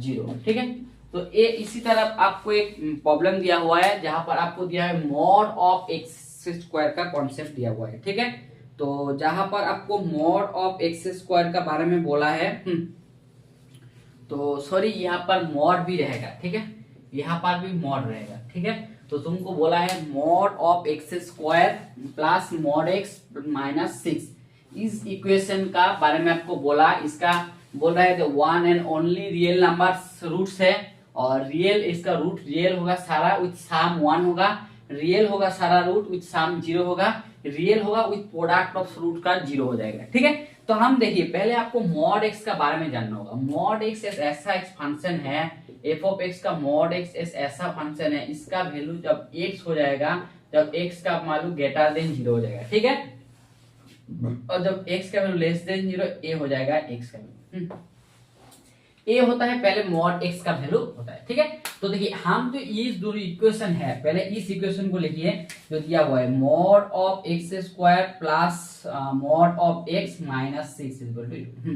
0, ठीक है। तो ये इसी तरह आपको एक प्रॉब्लम दिया हुआ है जहां पर आपको दिया है मॉड ऑफ एक्स स्क्वायर का कॉन्सेप्ट दिया हुआ है, ठीक है। तो जहां पर आपको मॉड ऑफ एक्स स्क्वायर का बारे में बोला है, तो सॉरी यहाँ पर मॉड भी रहेगा, ठीक है, यहाँ पर भी मॉड रहेगा, ठीक है। तो तुमको बोला है mod of x square plus mod x minus 6, इस इक्वेशन का बारे में आपको बोला। इसका बोल रहा है one and only real number roots है, और रियल इसका रूट रियल होगा सारा विथ सम 1 होगा, रियल होगा सारा रूट विथ सम 0 होगा, रियल होगा विथ प्रोडक्ट ऑफ रूट का 0 हो जाएगा, ठीक है। तो हम देखिए पहले आपको मॉड एक्स का बारे में जानना होगा। मॉड एक्स ऐसा एक फंक्शन है, एफ ऑफ एक्स का मॉड एक्स ऐसा फंक्शन है, इसका वैल्यू जब x हो जाएगा, जब x का वैल्यू ग्रेटर देन 0 हो जाएगा, ठीक है। और जब x का वैल्यू लेस देन 0 a हो जाएगा x का वैल्यू। ए होता है पहले मॉड x का वैल्यू होता है, ठीक है। तो देखिए हम जो इस दोनों इक्वेशन है, पहले इस इक्वेशन को लिखिए जो दिया हुआ है mod of x square plus mod of x minus 6 equal to.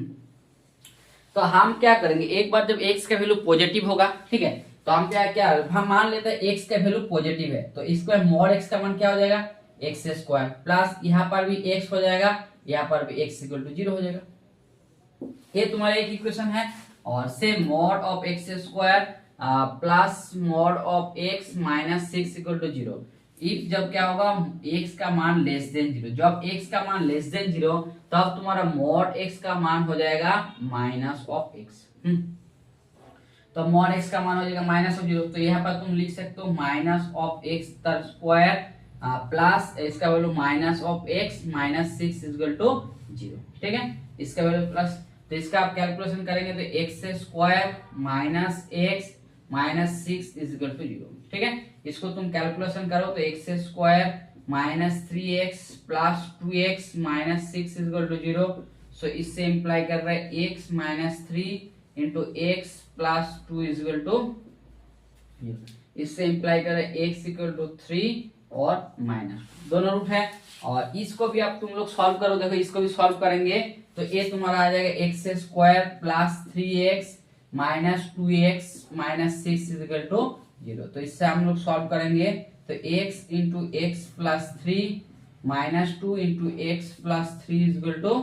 तो हम क्या करेंगे, एक बार जब x का वैल्यू पॉजिटिव होगा, ठीक है, तो हम क्या हम मान लेते हैं x का वैल्यू पॉजिटिव है, तो इसको मॉड x का मान क्या हो जाएगा एक्स स्क्वायर प्लस यहाँ पर भी x हो जाएगा, यहाँ पर भी x इक्वल टू 0 हो जाएगा। ये तुम्हारा एक इक्वेशन है। और से mod of x square plus mod of x minus 6 equal to 0। If जब क्या होगा x का मान लेस देन 0, जब x का मान लेस देन 0 तब तुम्हारा मॉड x का मान हो जाएगा माइनस ऑफ x। तो मॉड x का मान हो जाएगा माइनस ऑफ 0, तो यहाँ पर तुम लिख सकते हो माइनस ऑफ x तर स्क्वायर प्लस इसका value minus of x minus 6 equal to 0, ठीक है। इसका वैल्यू प्लस, तो इसका आप कैलकुलेशन करेंगे तो x square minus x minus 6 equal to 0, ठीक है। इसको तुम कैलकुलेशन करो तो x square minus 3x plus 2x minus 6 equal to 0। So इससे इंप्लाई कर रहा है x minus 3 into x plus 2 equal to 0। इससे इंप्लाई कर रहा है x इक्वल टू 3 और माइनस दोनों रूट है। और इसको भी आप तुम लोग सॉल्व करो, देखो इसको भी सॉल्व करेंगे तो ये तुम्हारा आ जाएगा x square plus 3x minus 2x minus 6 equal to 0। तो इससे हम लोग सॉल्व करेंगे तो x into x plus 3 minus 2 into x plus 3 equal to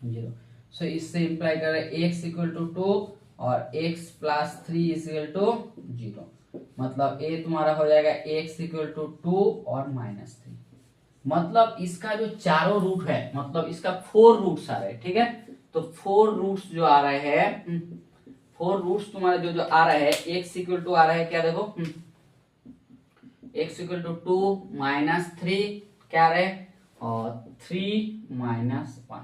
0। So इससे इंप्लाई कर रहे हैं x इक्वल टू 2 और x प्लस 3 इक्वल टू 0। मतलब ये तुम्हारा हो जाएगा x इक्वल टू 2 और माइनस 3। मतलब इसका जो चारों रूट है, मतलब इसका 4 रूट्स आ रहे हैं, ठीक है। तो 4 रूट्स जो आ रहे हैं, 4 रूट्स तुम्हारा जो आ रहा है x इक्वल टू आ रहा है क्या, देखो x इक्वल टू 2 माइनस 3 क्या आ रहा है और 3 माइनस 1।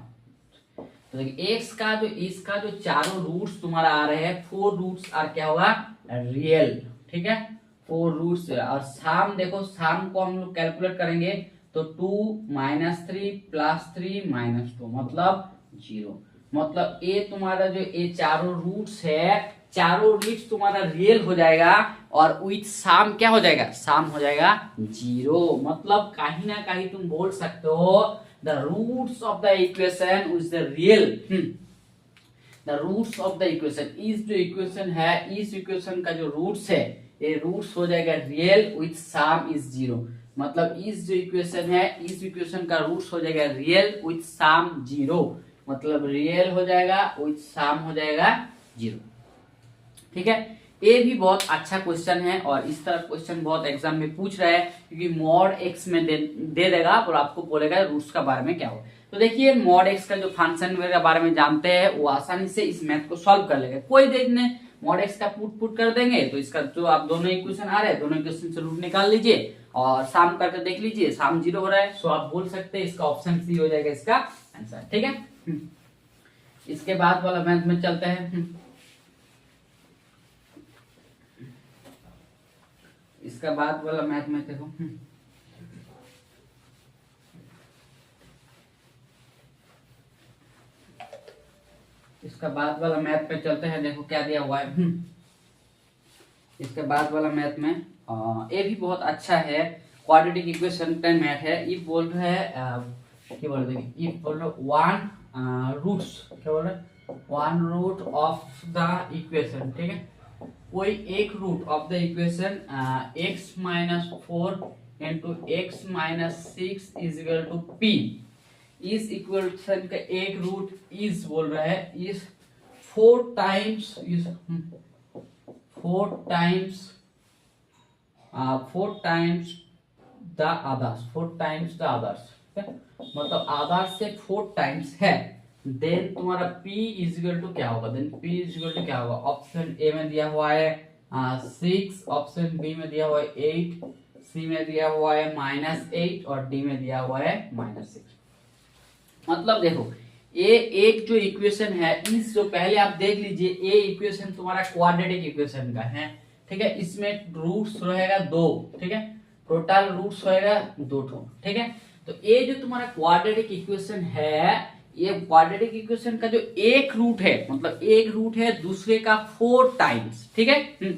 तो देखिए x का जो इसका जो चारों रूट्स तुम्हारा आ रहे हैं 4 रूट्स और क्या होगा रियल, ठीक है। 4 रूट्स और साम देखो साम को हम लोग कैलकुलेट करेंगे तो 2 माइनस 3 प्लस 3 माइनस 2 मतलब 0। मतलब ये तुम्हारा जो ये चारों रूट्स है, चारों रूट्स तुम्हारा रियल हो जाएगा और विथ साम क्या हो जाएगा, साम हो जाएगा 0। मतलब कहीं ना कहीं तुम बोल सकते हो the roots of the equation is the real, the roots of the equation, इस जो इक्वेशन है इस इक्वेशन का जो रूट्स है ये रूट्स हो जाएगा रियल विथ साम इज 0। मतलब इस जो इक्वेशन है इस इक्वेशन का रूट्स हो जाएगा रियल विथ साम 0। मतलब रियल हो जाएगा विथ साम हो जाएगा 0, ठीक है। ये भी बहुत अच्छा क्वेश्चन है और इस तरह क्वेश्चन बहुत एग्जाम में पूछ रहा है क्योंकि मॉड एक्स में दे देगा और आपको बोलेगा रूट्स का बारे में क्या हो। तो देखिए मॉड एक्स का जो फंक्शन के बारे में जानते हैं वो आसानी से इस मैथ को सॉल्व कर लेगा। कोई देखने मॉड एक्स का पुट कर देंगे तो इसका जो आप दोनों इक्वेशन आ रहे हैं दोनों इक्वेशन से रूट निकाल लीजिए और साम करके देख लीजिए, साम 0 हो रहा है सो आप बोल सकते हैं इसका ऑप्शन सी हो जाएगा इसका आंसर, ठीक है। इसके बाद वाला मैथ में चलते हैं। इसका बाद वाला मैथ में देखो इसका बाद वाला मैथ पे चलते हैं। देखो क्या दिया हुआ है इसके बाद वाला मैथ में ये भी बहुत अच्छा है, क्वाड्रेटिक इक्वेशन का मैथ है। इफ बोल रहे हैं क्या बोल रहे हैं, इफ बोल रहे वन रूट्स, क्या बोल रहे one root of the equation, ठीक है। कोई एक root of the equation x minus 4 into x minus 6 is equal to p। इस इक्वेशन का एक रूट इज बोल रहा है is 4 times the others, 4 times the others, मतलब अदर्स से 4 टाइम्स है। देन तुम्हारा p इज इक्वल टू क्या होगा, then p is equal to क्या होगा, ऑप्शन ए में दिया हुआ है 6, ऑप्शन बी में दिया हुआ है 8, सी में दिया हुआ है -8 और डी में दिया हुआ है -6। मतलब देखो ये एक जो इक्वेशन है इस जो पहले आप देख लीजिए ये इक्वेशन तुम्हारा क्वाड्रेटिक इक्वेशन का है, ठीक है। इसमें रूट्स रहेगा 2, ठीक है, टोटल रूट्स रहेगा 2, ठीक है। तो ये जो तुम्हारा क्वाड्रेटिक इक्वेशन है, ये क्वाड्रेटिक इक्वेशन का जो एक रूट है, मतलब एक रूट है दूसरे का 4 टाइम्स, ठीक है।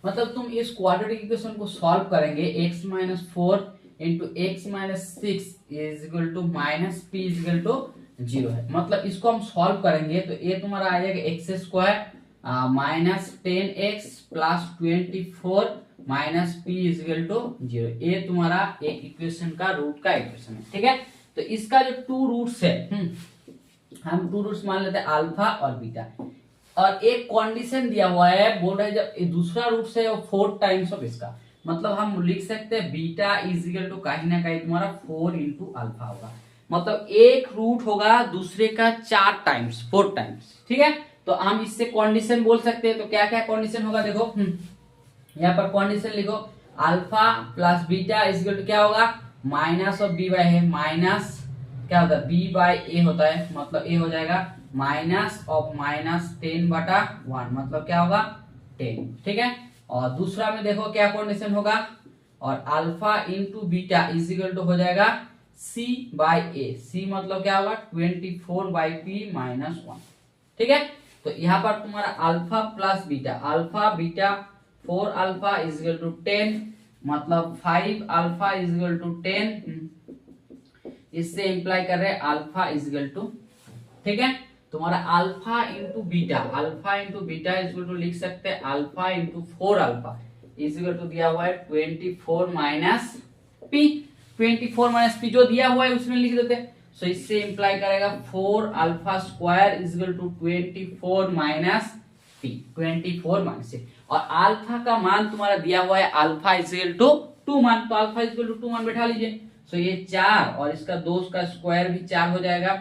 मतलब तुम इस क्वाड्रेटिक इक्वेशन को सॉल्व करेंगे, x minus 4 into x minus 6 is equal to minus p is equal to 0 है। मतलब इसको हम सॉल्व करेंगे तो ये तुम्हारा आ जाएगा x square minus 10x plus 24 minus p is equal to 0। ये तुम्हारा एक इक्वेशन का रूट का इक्वेशन है, ठीक है। तो इसका जो 2 रूट्स है, हम 2 रूट्स मान लेते हैं अल्फा और बीटा, और एक कंडीशन दिया हुआ है, बोल रहा है जब दूसरा रूट है वो 4 टाइम्स ऑफ इसका, मतलब हम लिख सकते हैं बीटा इज इक्वल टू कहीं ना कहीं तुम्हारा 4 इंटू अल्फा होगा। मतलब एक रूट होगा दूसरे का 4 टाइम्स, 4 टाइम्स, ठीक है। तो हम इससे कंडीशन बोल सकते हैं। तो क्या क्या कंडीशन होगा देखो, यहाँ पर कंडीशन लिखो, alpha plus beta is equal to क्या होगा, माइनस ऑफ बी बाई है, माइनस क्या होता है बी बाई ए होता है, मतलब ए हो जाएगा माइनस ऑफ माइनस 10/1, मतलब क्या होगा 10, ठीक है। और दूसरा में देखो क्या कंडीशन होगा, और alpha into beta is equal to हो जाएगा सी बाई ए, सी मतलब क्या होगा 24 बाई पी माइनस 1, ठीक है। तो यहाँ पर तुम्हारा alpha plus beta, alpha beta 4 alpha is equal to 10, मतलब 5 अल्फा इज इक्वल टू 10, इससे इंप्लाई कर रहे हैं अल्फा इज इक्वल टू, ठीक है। तुम्हारा alpha into beta, alpha into beta is equal to लिख सकते हैं alpha into 4 alpha is equal to दिया हुआ है 24 माइनस पी, 24 माइनस पी जो दिया हुआ है उसमें लिख देते हैं। सो इससे इंप्लाई करेगा 4 alpha square is equal to 24 minus p, 24 minus c. और अल्फा का मान तुम्हारा दिया हुआ है अल्फा इज इक्वल टू 2 मान, तो अल्फा इज इक्वल टू 2 मान बैठा लीजिए। सो ये 4 और इसका 2 का स्क्वायर भी 4 हो जाएगा,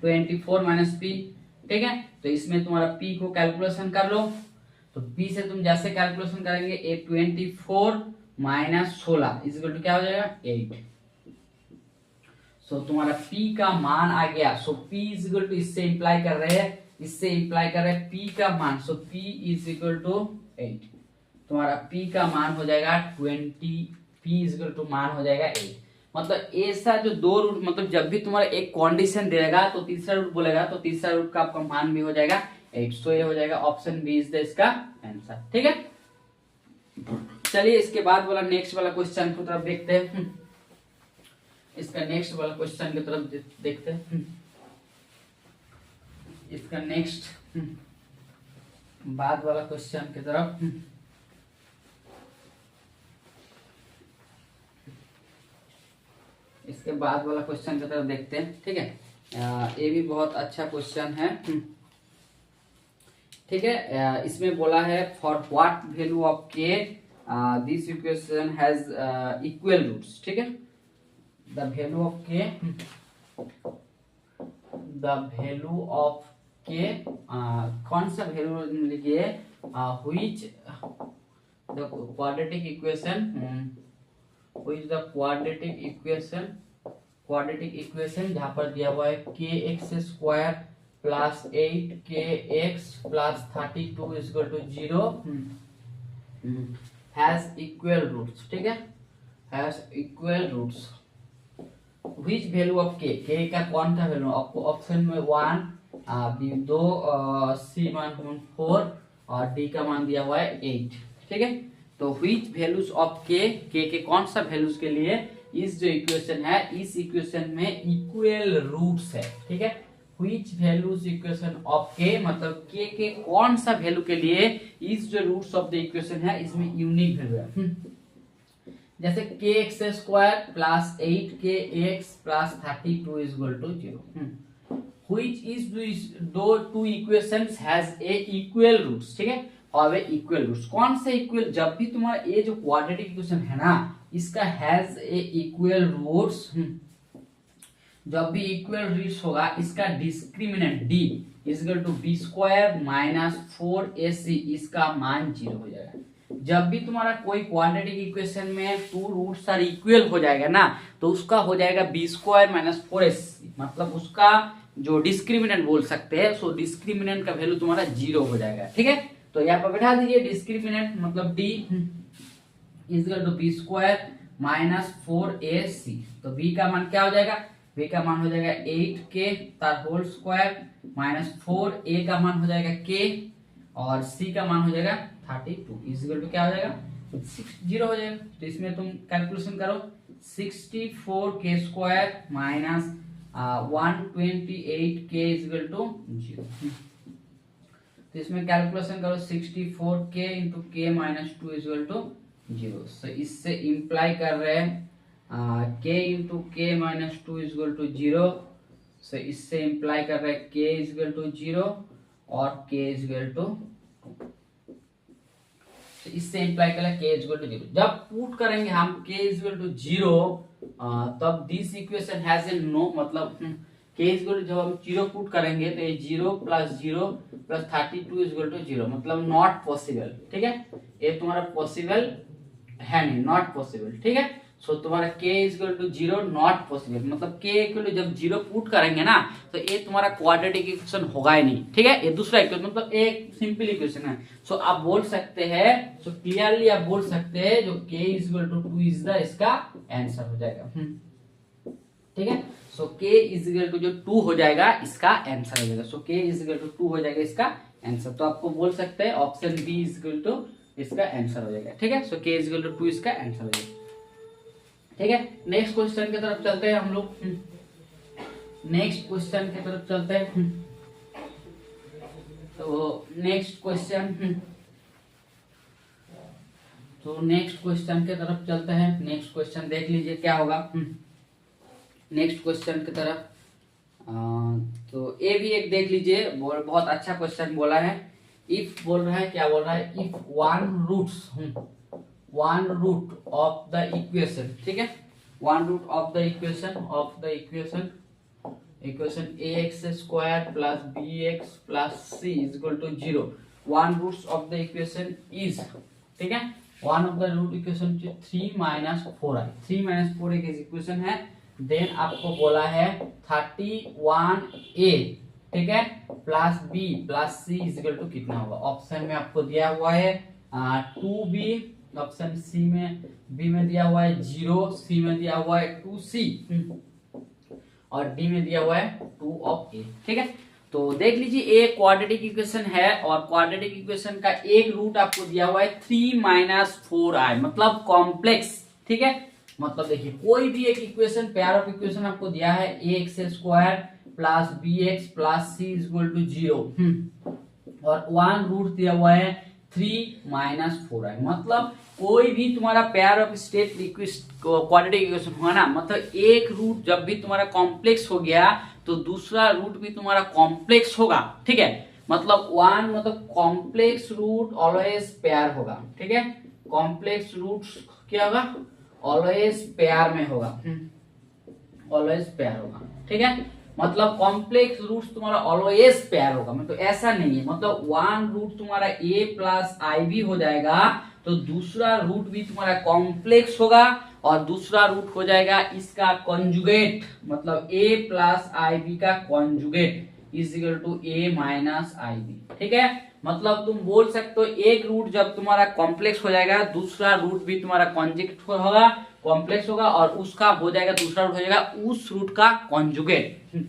24 माइनस पी, ठीक है। तो इसमें तुम्हारा पी को कैलकुलेशन कर लो, तो पी से तुम जैसे कैलकुलेशन करेंगे ए 24 माइनस 16 इज इक्वल टू क्या हो जाएगा 8। सो तुम्हारा पी का मान आ गया। सो पी इज इक्वल टू, इससे इंप्लाई कर रहे हैं, इससे इंप्लाई कर रहे हैं पी का मान, सो पी इज इक्वल टू 8, तुम्हारा पी का मान हो जाएगा 20, पी इज इक्वल टू मान हो जाएगा 8। मतलब ऐसा जो 2 रूट, मतलब जब भी तुम्हारा एक कंडीशन देगा तो तीसरा रूट बोलेगा, तो तीसरा रूट का आपका मान भी हो जाएगा 8। तो ये हो जाएगा ऑप्शन बी इज द इसका आंसर, ठीक है। चलिए इसके बाद वाला नेक्स्ट वाला क्वेश्चन की तरफ देखते हैं। इसका नेक्स्ट वाला क्वेश्चन की तरफ देखते हैं। इसका नेक्स्ट बाद वाला क्वेश्चन की तरफ, इसके बाद वाला क्वेश्चन की तरफ देखते हैं, ठीक है। ये भी बहुत अच्छा क्वेश्चन है, ठीक है। इसमें बोला है for what value of k this equation has equal roots, ठीक है। The value of k, the value of k, कौन सा वैल्यू लिखिए, which the quadratic equation, which the quadratic equation जहां पर दिया हुआ है के x square plus 8kx plus 32 is equal to 0 has equal roots, ठीक है, has equal roots. Which value of k का कौन सा वैल्यू, आपको ऑप्शन में 1, बी 2, सी मान 4 और डी का मान दिया हुआ है 8, ठीक है। तो व्हिच वैल्यूज ऑफ के कौन सा वैल्यूज के लिए इस जो इक्वेशन है, इस इक्वेशन में इक्वल रूट्स है, ठीक है। व्हिच वैल्यूज इक्वेशन ऑफ के, मतलब के कौन सा वैल्यू के लिए इस जो रूट्स ऑफ द इक्वेशन है इसमें यूनिक वैल्यू है। जैसे के x square plus 8kx plus 32 is equal to 0, which is दो two equations has a equal roots, ठीक है, और वे इक्वल रूट्स। कौन से इक्वल, जब भी तुम्हारा ये जो क्वाड्रेटिक इक्वेशन है ना, इसका हैज ए इक्वल रूट्स, जब भी इक्वल रूट्स होगा इसका discriminant D is equal to b square minus 4ac, इसका मान 0 हो जाएगा। जब भी तुम्हारा कोई क्वाड्रेटिक इक्वेशन में 2 रूट्स आर इक्वल हो जाएगा ना, तो उसका हो जाएगा बी स्क्वायर माइनस 4ac, मतलब उसका जो डिस्क्रिमिनेंट बोल सकते हैं, सो डिस्क्रिमिनेंट का वैल्यू तुम्हारा 0 हो जाएगा, ठीक है। तो यहाँ पर बैठा दीजिए डिस्क्रिमिनेंट, मतलब D is equal to b square minus 4ac। तो b का मान क्या हो जाएगा, b का मान हो जाएगा 8k तार होल स्क्वायर माइनस 4a का मान हो जाएगा k और c का मान हो जाएगा 32 इजिकल टू क्या हो जाएगा 0 हो जाएगा। तो इसमें तुम कैलकुलेशन करो 64k square minus 128k is equal to 0। तो इसमें कैलकुलेशन करो 64k into k minus 2 is equal to 0। तो इससे इंप्लाई कर रहे हैं k into k minus 2 is equal to 0। तो इससे इंप्लाई कर रहे हैं k इजिकल टू 0 और k इजिकल टू, इससे इंप्लाई कर k इजिकल टू 0। जब पुट करेंगे हम k इजिकल टू 0 तब this equation has a no, मतलब k इजिकल टू जब हम 0 पुट करेंगे तो ये 0 प्लस 0 प्लस 32 इजिकल टू 0, मतलब नॉट पॉसिबल। ठीक है, ये तुम्हारा पॉसिबल है नहीं, नॉट पॉसिबल। ठीक है, सो तुम्हारा k is equal to 0 not possible, मतलब k इक्वल टू जब 0 पुट करेंगे ना तो ये तुम्हारा क्वाड्रेटिक इक्वेशन होगा ही नहीं। ठीक है, ये दूसरा इक्वेशन, मतलब एक सिंपल इक्वेशन है। सो आप बोल सकते हैं, सो क्लियरली आप बोल सकते हैं जो k is equal to 2 is the इसका आंसर हो जाएगा। ठीक है, सो k इजिकल टू जो 2 हो जाएगा इसका आंसर हो जाएगा। सो k इजिकल टू 2 हो जाएगा इसका आंसर। तो आपको बोल सकते हैं ऑप्शन बी इजिकल टू इसका आंसर हो जाएगा। ठीक है, सो k इजिकल टू 2 इसका आंसर हो जाएगा। ठीक है, नेक्स्ट क्वेश्चन की तरफ चलते हैं हम लोग। नेक्स्ट क्वेश्चन की तरफ चलते हैं। तो नेक्स्ट क्वेश्चन की तरफ चलते हैं। नेक्स्ट क्वेश्चन देख लीजिए क्या होगा। नेक्स्ट क्वेश्चन की तरफ तो ये भी एक देख लीजिए, बहुत अच्छा क्वेश्चन बोला है। इफ बोल रहा है, क्या बोल रहा है, if one root of the equation, ठीक है, one root of the equation ax square plus bx plus c is equal to 0, one roots of the equation is, ठीक है, one of the root equation 3 minus 4i, 3 minus 4 एक equation है। Then आपको बोला है 31a, ठीक है, plus b plus c is equal to कितना होगा। ऑप्शन में आपको दिया हुआ है 2b, ऑप्शन सी में, बी में दिया हुआ है 0, सी में दिया हुआ है 2c और डी में दिया हुआ है 2 ऑफ a। ठीक है, तो देख लीजिए एक क्वाड्रेटिक इक्वेशन है और क्वाड्रेटिक इक्वेशन का एक रूट आपको दिया हुआ है 3 माइनस 4i, मतलब कॉम्प्लेक्स। ठीक है, मतलब देखिए कोई भी एक इक्वेशन, पेयर ऑफ इक्वेशन आपको दिया है ax square plus bx plus c is equal to 0 और वन रूट दिया हुआ है 3 माइनस 4i, मतलब कोई भी तुम्हारा pair of state quadratic equation होगा ना, मतलब एक रूट जब भी तुम्हारा कॉम्प्लेक्स हो गया तो दूसरा रूट भी तुम्हारा कॉम्प्लेक्स होगा। ठीक है, मतलब वन, मतलब कॉम्प्लेक्स रूट ऑलवेज पेयर होगा। ठीक है, कॉम्प्लेक्स रूट क्या होगा, ऑलवेज पेयर में होगा, ऑलवेज पेयर होगा। ठीक है, मतलब कॉम्प्लेक्स रूट तुम्हारा ऑलवेज पेयर होगा, मतलब ऐसा नहीं है, मतलब वन रूट तुम्हारा a प्लस आई भी हो जाएगा तो दूसरा रूट भी तुम्हारा कॉम्प्लेक्स होगा और दूसरा रूट हो जाएगा इसका कॉन्जुगेट, मतलब a प्लस आई बी का conjugate is equal to a minus i b. ठीक है, मतलब तुम बोल सकते हो एक रूट जब तुम्हारा कॉम्प्लेक्स हो जाएगा दूसरा रूट भी तुम्हारा कॉन्जुगेट होगा, कॉम्प्लेक्स होगा और उसका हो जाएगा, दूसरा रूट हो जाएगा उस रूट का कॉन्जुगेट।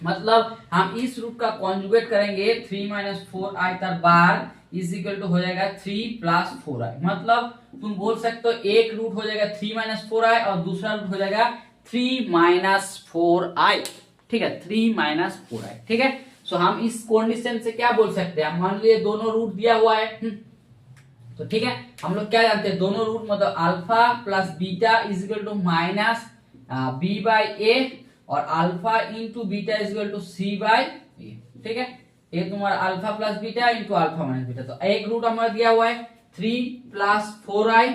मतलब हम इस रूट का कॉन्जुगेट करेंगे 3 माइनस 4i तर बार इज इक्वल टू हो जाएगा 3 प्लस 4i, मतलब तुम बोल सकते हो एक रूट हो जाएगा 3 माइनस 4i और दूसरा रूट हो जाएगा 3 माइनस 4i। ठीक है, 3 माइनस 4i। ठीक है, सो हम इस कंडीशन से क्या बोल सकते हैं, मान लीजिए दोनों रूट दिया हुआ है तो ठीक है, हम लोग क्या जानते हैं, दोनों रूट मतलब alpha plus beta is equal to minus b by a और alpha into beta is equal to c by a. ठीक है, ये तुम्हारा alpha plus beta into alpha minus beta, तो एक रूट हमारा दिया हुआ है 3 प्लस 4i,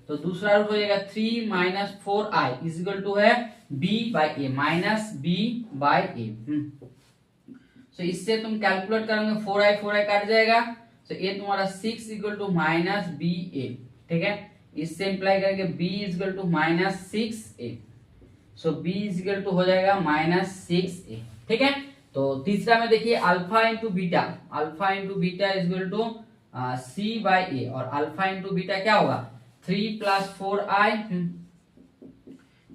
तो दूसरा रूट हो जाएगा 3 minus 4i is equal to है b by a, minus b by a. तो इससे तुम कैलकुलेट करोगे 4i काट जाएगा, तो ये तुम्हारा 6 equal to minus b a. ठीक है, इससे इंप्लाई करेंगे b is equal to minus 6a, so b is equal to हो जाएगा माइनस 6a। ठीक है, तो तीसरा में देखिए alpha into beta is equal to c by a और अल्फा इंटू बीटा क्या होगा 3 plus 4i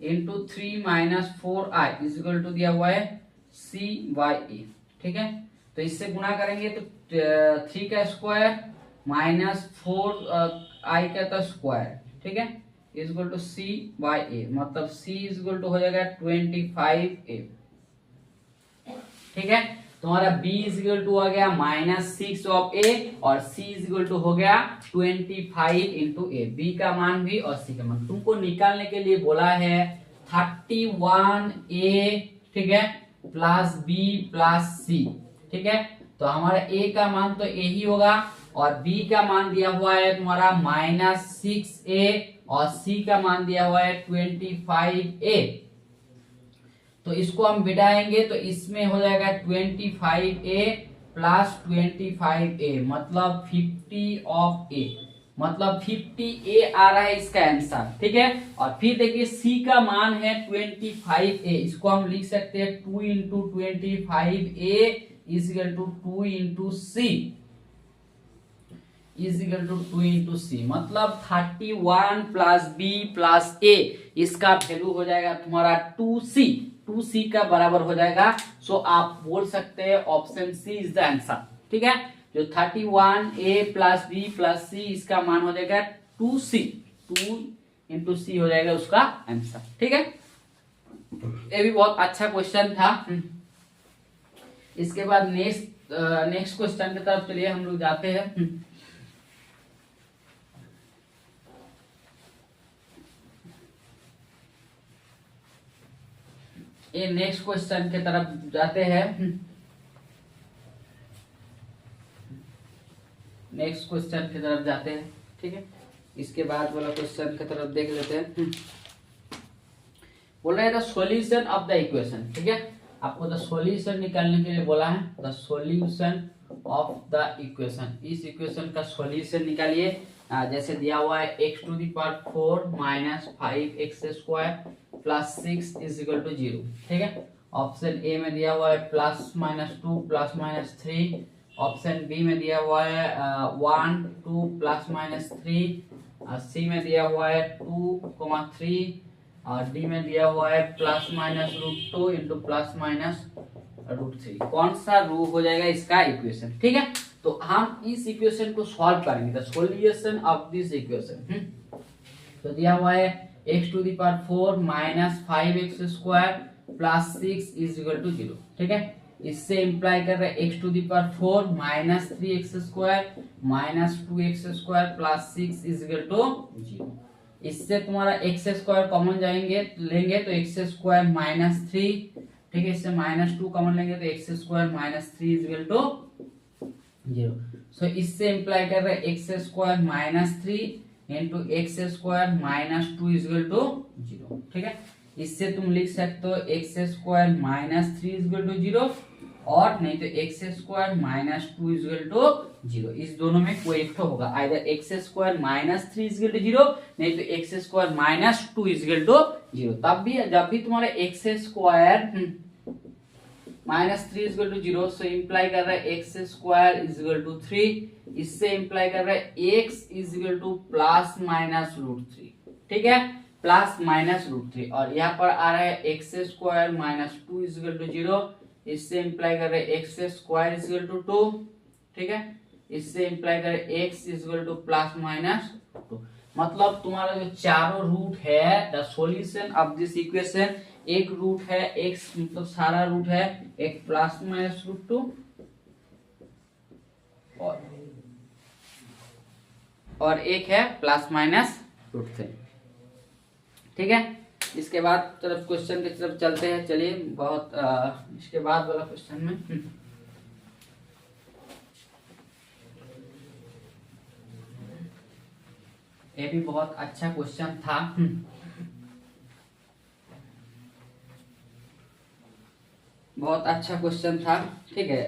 into 3 minus 4i is equal to दिया हुआ है सी बाई ए। ठीक है, तो इससे गुणा करेंगे तो 3 का स्क्वायर माइनस 4 i का स्क्वायर, ठीक है, is equal to c by a, मतलब सी इज इक्वल टू हो जाएगा 25a। ठीक है, तुम्हारा b इज इक्वल टू आ गया -6 ऑफ a और c इज इक्वल टू हो गया 25 इंटू ए। बी का मान भी और c का मान तुमको निकालने के लिए बोला है 31a, ठीक है, प्लस b प्लस c। ठीक है, तो हमारा a का मान तो a ही होगा और b का मान दिया हुआ है तुम्हारा -6a और c का मान दिया हुआ है 25a। तो इसको हम बिठाएंगे तो इसमें हो जाएगा 25a प्लस 25a मतलब 50 ऑफ a, मतलब 50a आ रहा है इसका आंसर। ठीक है, और फिर देखिए c का मान है 25a, इसको हम लिख सकते हैं 2 into 25a is equal to 2 into c is equal to 2 into c, मतलब 31 प्लस b प्लस a, इसका वैल्यू हो जाएगा तुम्हारा 2c का बराबर हो जाएगा। सो आप बोल सकते हैं option C is the answer. ठीक है, जो 31a plus b plus c इसका मान हो जाएगा 2c, 2 इंटू सी हो जाएगा उसका आंसर। ठीक है, ये भी बहुत अच्छा क्वेश्चन था। इसके बाद नेक्स्ट क्वेश्चन की तरफ चलिए हम लोग जाते हैं। ये नेक्स्ट क्वेश्चन की तरफ जाते हैं। नेक्स्ट क्वेश्चन की तरफ जाते हैं। ठीक है, इसके बाद वाला क्वेश्चन की तरफ देख लेते हैं। बोल रहा है the solution of the equation. ठीक है, आपको द सॉल्यूशन निकालने के लिए बोला है, the solution of the equation. इस इक्वेशन का सॉल्यूशन निकालिए। जैसे दिया हुआ है x to the power 4 minus 5x square plus 6 is equal to 0। ठीक है, ऑप्शन ए में दिया हुआ है plus minus 2 plus minus 3, option B में दिया हुआ है 1 2 प्लस माइनस 3, सी में दिया हुआ है 2,3 और डी में दिया हुआ है plus minus √2 into plus minus √3। कौन सा रू हो जाएगा इसका इक्वेशन। ठीक है, तो हम इस इक्वेशन को सॉल्व करेंगे, the solution of this equation. तो दिया हुआ है x to the power 4 minus 5x square plus 6 is equal to 0। ठीक है, इससे इंप्लाई कर रहे हैं x to the power 4 minus 3x square minus 2x square plus 6 is equal to 0। इससे तुम्हारा x स्क्वायर कॉमन लेंगे तो x स्क्वायर माइनस 3। ठीक है, इससे माइनस 2 कॉमन लेंगे तो x square minus 3 is equal to 0। So इससे इंप्लाई कर रहे हैं x square minus 3 into x square minus 2 is equal to 0। ठीक है, इससे तुम लिख सकते हो x square minus 3 is equal to 0 और नहीं तो x square minus 2 is equal to 0। इस दोनों में कोई एक तो होगा, either x square minus 3 is equal to 0 नहीं तो x square minus 2 is equal to 0। तब भी जब भी तुम्हारा x square minus 3 is equal to 0, so imply कर रहा है x square is equal to 3। इससे इंप्लाई कर रहा है x is equal to plus minus √3। ठीक है, प्लस माइनस √3 और यहाँ पर आ रहा है x square minus 2 is equal to 0। इससे इंप्लाई कर रहे हैं x square is equal to 2। ठीक है, इससे इंप्लाई कर रहे हैं x is equal to plus minus 2। मतलब तुम्हारा जो चारों रूट है the solution of this equation, एक रूट है x मतलब सारा रूट है एक प्लस माइनस √2 और एक है प्लस माइनस √3। ठीक है, इसके बाद तरफ क्वेश्चन की तरफ चलते हैं। चलिए बहुत इसके बाद वाला क्वेश्चन में ये भी बहुत अच्छा क्वेश्चन था। बहुत अच्छा क्वेश्चन था। ठीक है,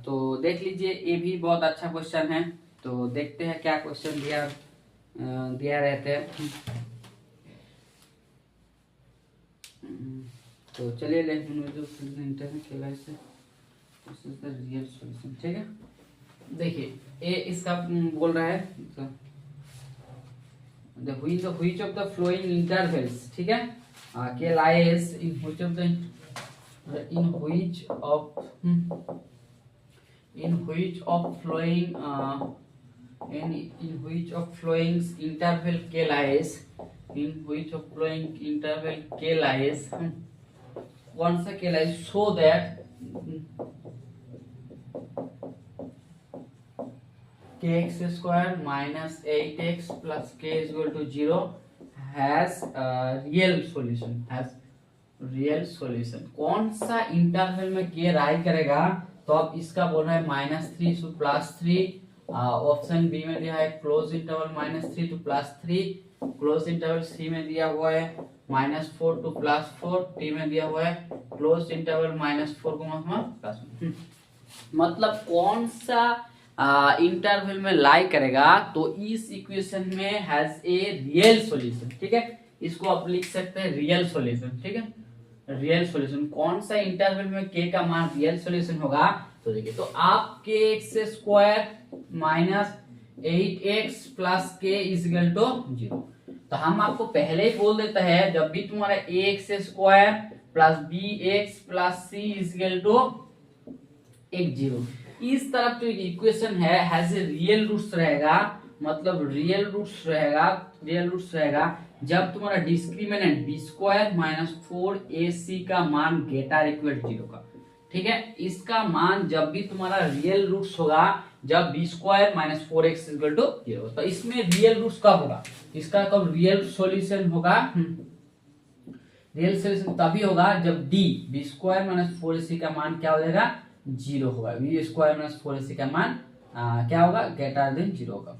तो देख लीजिए ये भी बहुत अच्छा क्वेश्चन है। तो देखते हैं क्या क्वेश्चन दिया रहते हैं। तो चलिए रियल सॉल्यूशन। ठीक है, देखिए ये इसका बोल रहा है which of the flowing intervals. ठीक है, K lies in which of the in which of in which of flowing in which of flowing interval K lies in which of flowing interval K lies कौन सा K lies so that kx square minus 8x plus k is equal to 0 has real solution कौन सा interval में k rise करेगा तो अब इसका बोल रहा है -3 टू +3 ऑप्शन बी में दिया है close interval -3 to +3 close interval c में दिया हुआ है -4 टू +4 टी में दिया हुआ है क्लोज इंटरवल -4 +1 मतलब कौन सा इंटरवल में लाई करेगा तो इस इक्वेशन में हैज ए रियल सॉल्यूशन। ठीक है, इसको आप लिख सकते हैं रियल सॉल्यूशन। ठीक है, रियल सॉल्यूशन कौन सा इंटरवल में k का मान रियल सॉल्यूशन होगा तो देखिए तो आप kx² minus 8x plus k is equal to 0। तो हम आपको पहले ही बोल देता है जब भी तुम्हारा ax² plus bx plus c is equal to 0 इस तरफ जो इक्वेशन है हैज ए रियल रूट्स रहेगा, मतलब रियल रूट्स रहेगा जब तुम्हारा डिस्क्रिमिनेंट b² माइनस 4ac का मान ग्रेटर इक्वल टू 0 का। ठीक है, इसका मान जब भी तुम्हारा रियल रूट्स होगा जब b² minus 4x equal to 0। तो इसमें रियल रूट्स कब होगा, इसका कब रियल सॉल्यूशन होगा, रियल सॉल्यूशन तभी होगा जब d b² माइनस 4ac का मान क्या हो जाएगा 0 होगा, b² माइनस 4ac का मान क्या होगा ग्रेटर देन 0 होगा।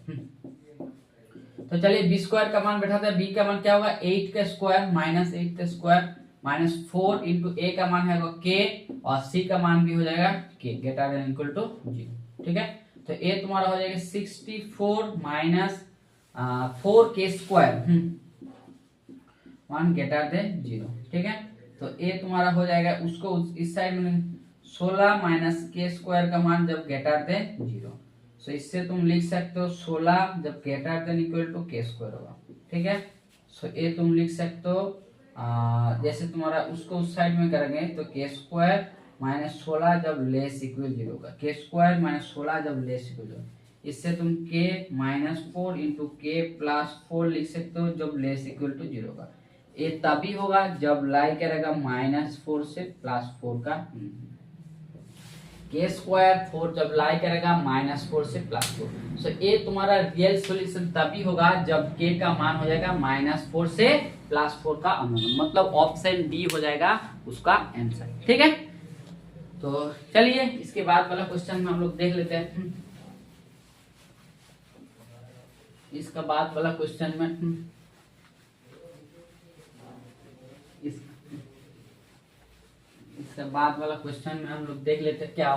तो चलिए b² का मान बैठाते हैं, b का मान क्या होगा 8 का स्क्वायर माइनस 8 का स्क्वायर माइनस 4 इंटू a का मान है k और c का मान भी हो जाएगा k greater than equal to 0। ठीक है, तो a तुम्हारा हो जाएगा 64 माइनस 4k² मान ग्रेटर देन 0। ठीक है, तो a तुम्हारा हो जाएगा उसको इस साइड में 16 माइनस k² का मान जब ग्रेटर देन 0। सो इससे तुम लिख सकते हो 16 जब greater than equal to k² होगा। ठीक है, सो ये तुम लिख सकते हो जैसे तुम्हारा उसको उस साइड में करेंगे तो k² माइनस 16 जब लेस इक्वल 0 होगा, k² माइनस 16 जब लेस इक्वल 0, इससे तुम k minus 4 into k plus 4 लिख सकते हो जब लेस इक्वल टू 0 होगा। ये तभी होगा जब लाई करेगा -4 से +4 का k² 4 जब लाई करेगा -4 से +4। सो ये तुम्हारा रियल सॉल्यूशन तभी होगा जब k का मान हो जाएगा -4 से +4 का अनुमान, मतलब ऑप्शन डी हो जाएगा उसका आंसर। ठीक है, तो चलिए इसके बाद वाला क्वेश्चन में हम लोग देख लेते हैं। इसका बाद वाला क्वेश्चन में इसके बाद वाला क्वेश्चन में हम लोग देख लेते हैं क्या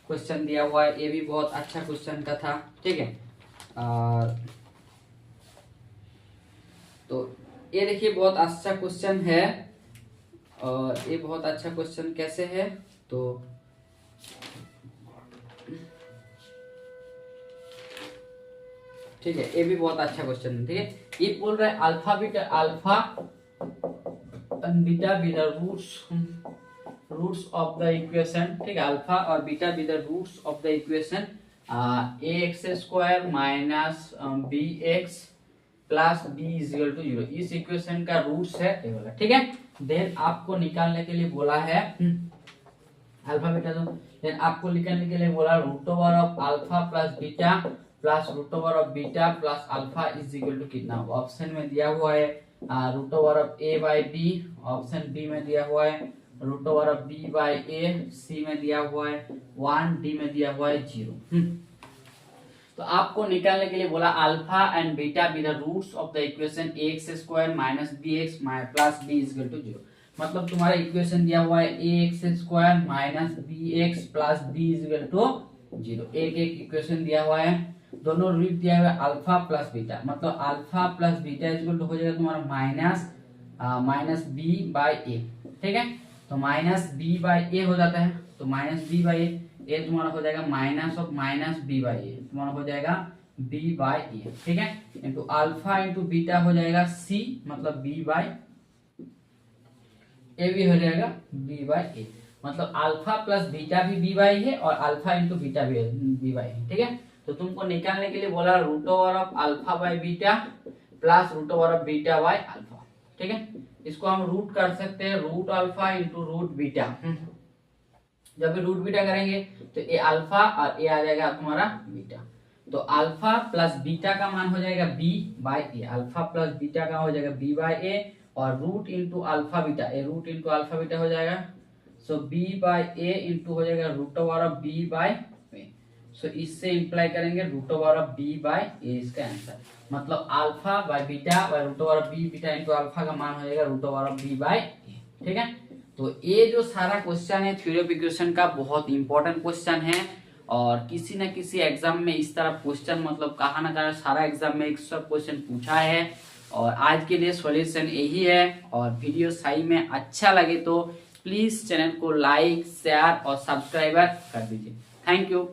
क्वेश्चन दिया हुआ है। ये भी बहुत अच्छा क्वेश्चन का था। ठीक है, और तो ये देखिए बहुत अच्छा क्वेश्चन है, और ये बहुत अच्छा क्वेश्चन कैसे है तो ठीक है, ये भी बहुत अच्छा क्वेश्चन है। ठीक है, ये बोल रहा है alpha beta with roots of the equation. ठीक है, अल्फा और beta with roots of the equation ax² minus bx plus b is equal to 0। इस इक्वेशन का रूट्स है ये वाला। ठीक है, देन आपको निकालने के लिए बोला है अल्फा बीटा, तो देन आपको निकालने के लिए बोला root over of alpha plus beta plus root over of beta plus alpha is equal to कितना। ऑप्शन में दिया हुआ है root over of a by b, option B में दिया हुआ है root over of b by a, C में दिया हुआ है 1, डी में दिया हुआ है 0। तो आपको निकालने के लिए बोला alpha and beta with the roots of the equation ax² minus bx plus b is equal to 0। मतलब तुम्हारा इक्वेशन दिया हुआ है ax² minus bx plus b is equal to 0। एक इक्वेशन दिया हुआ है, दोनों रूट दिया हुआ है अल्फा प्लस बीटा, मतलब alpha plus beta is equal to हो जाएगा तुम्हारा माइनस b बाई a। ठीक है, तो माइनस b बाई a हो जाता है, तो माइनस b बाई a तुम्हारा हो जाएगा minus of minus b by a, तुम्हारा हो जाएगा b बाई a। ठीक है, इंटू अल्फा इंटू बीटा हो जाएगा c, मतलब b बाई ए भी हो जाएगा बी बाई ए, मतलब अल्फा प्लस बीटा भी बी बाई है और अल्फा इंटू बीटा भी बी बाई है। ठीक है, तो तुमको निकालने के लिए बोला root over of alpha by beta plus root over of beta by alpha. ठीक है, इसको हम रूट कर सकते हैं, root alpha into root beta. जब भी रूट बीटा करेंगे तो ए अल्फा और ए आ जाएगा तुम्हारा बीटा, तो अल्फा प्लस बीटा का मान हो जाएगा b by a, alpha plus beta का हो जाएगा बी बाई ए, और root into alpha beta, a root into alpha beta हो जाएगा, so b by a into हो जाएगा root over of b by a. So इससे इंप्लाई करेंगे root over of b by a, इसका answer मतलब alpha by beta by root over of b beta into alpha का मान हो जाएगा root over of b by a. ठीक है, तो ये जो सारा क्वेश्चन है थ्योरी ऑफ इक्वेशन का बहुत इंपॉर्टेंट क्वेश्चन है, और किसी न किसी एग्जाम में इस तरह क्वेश्चन मतलब कहा ना कहा सारा एग्जाम में एक सब क्वेश्चन पूछा है। और आज के लिए सॉल्यूशन यही है, और वीडियो सही में अच्छा लगे तो प्लीज चैनल को लाइक शेयर और सब्सक्राइब कर दीजिए। Thank you.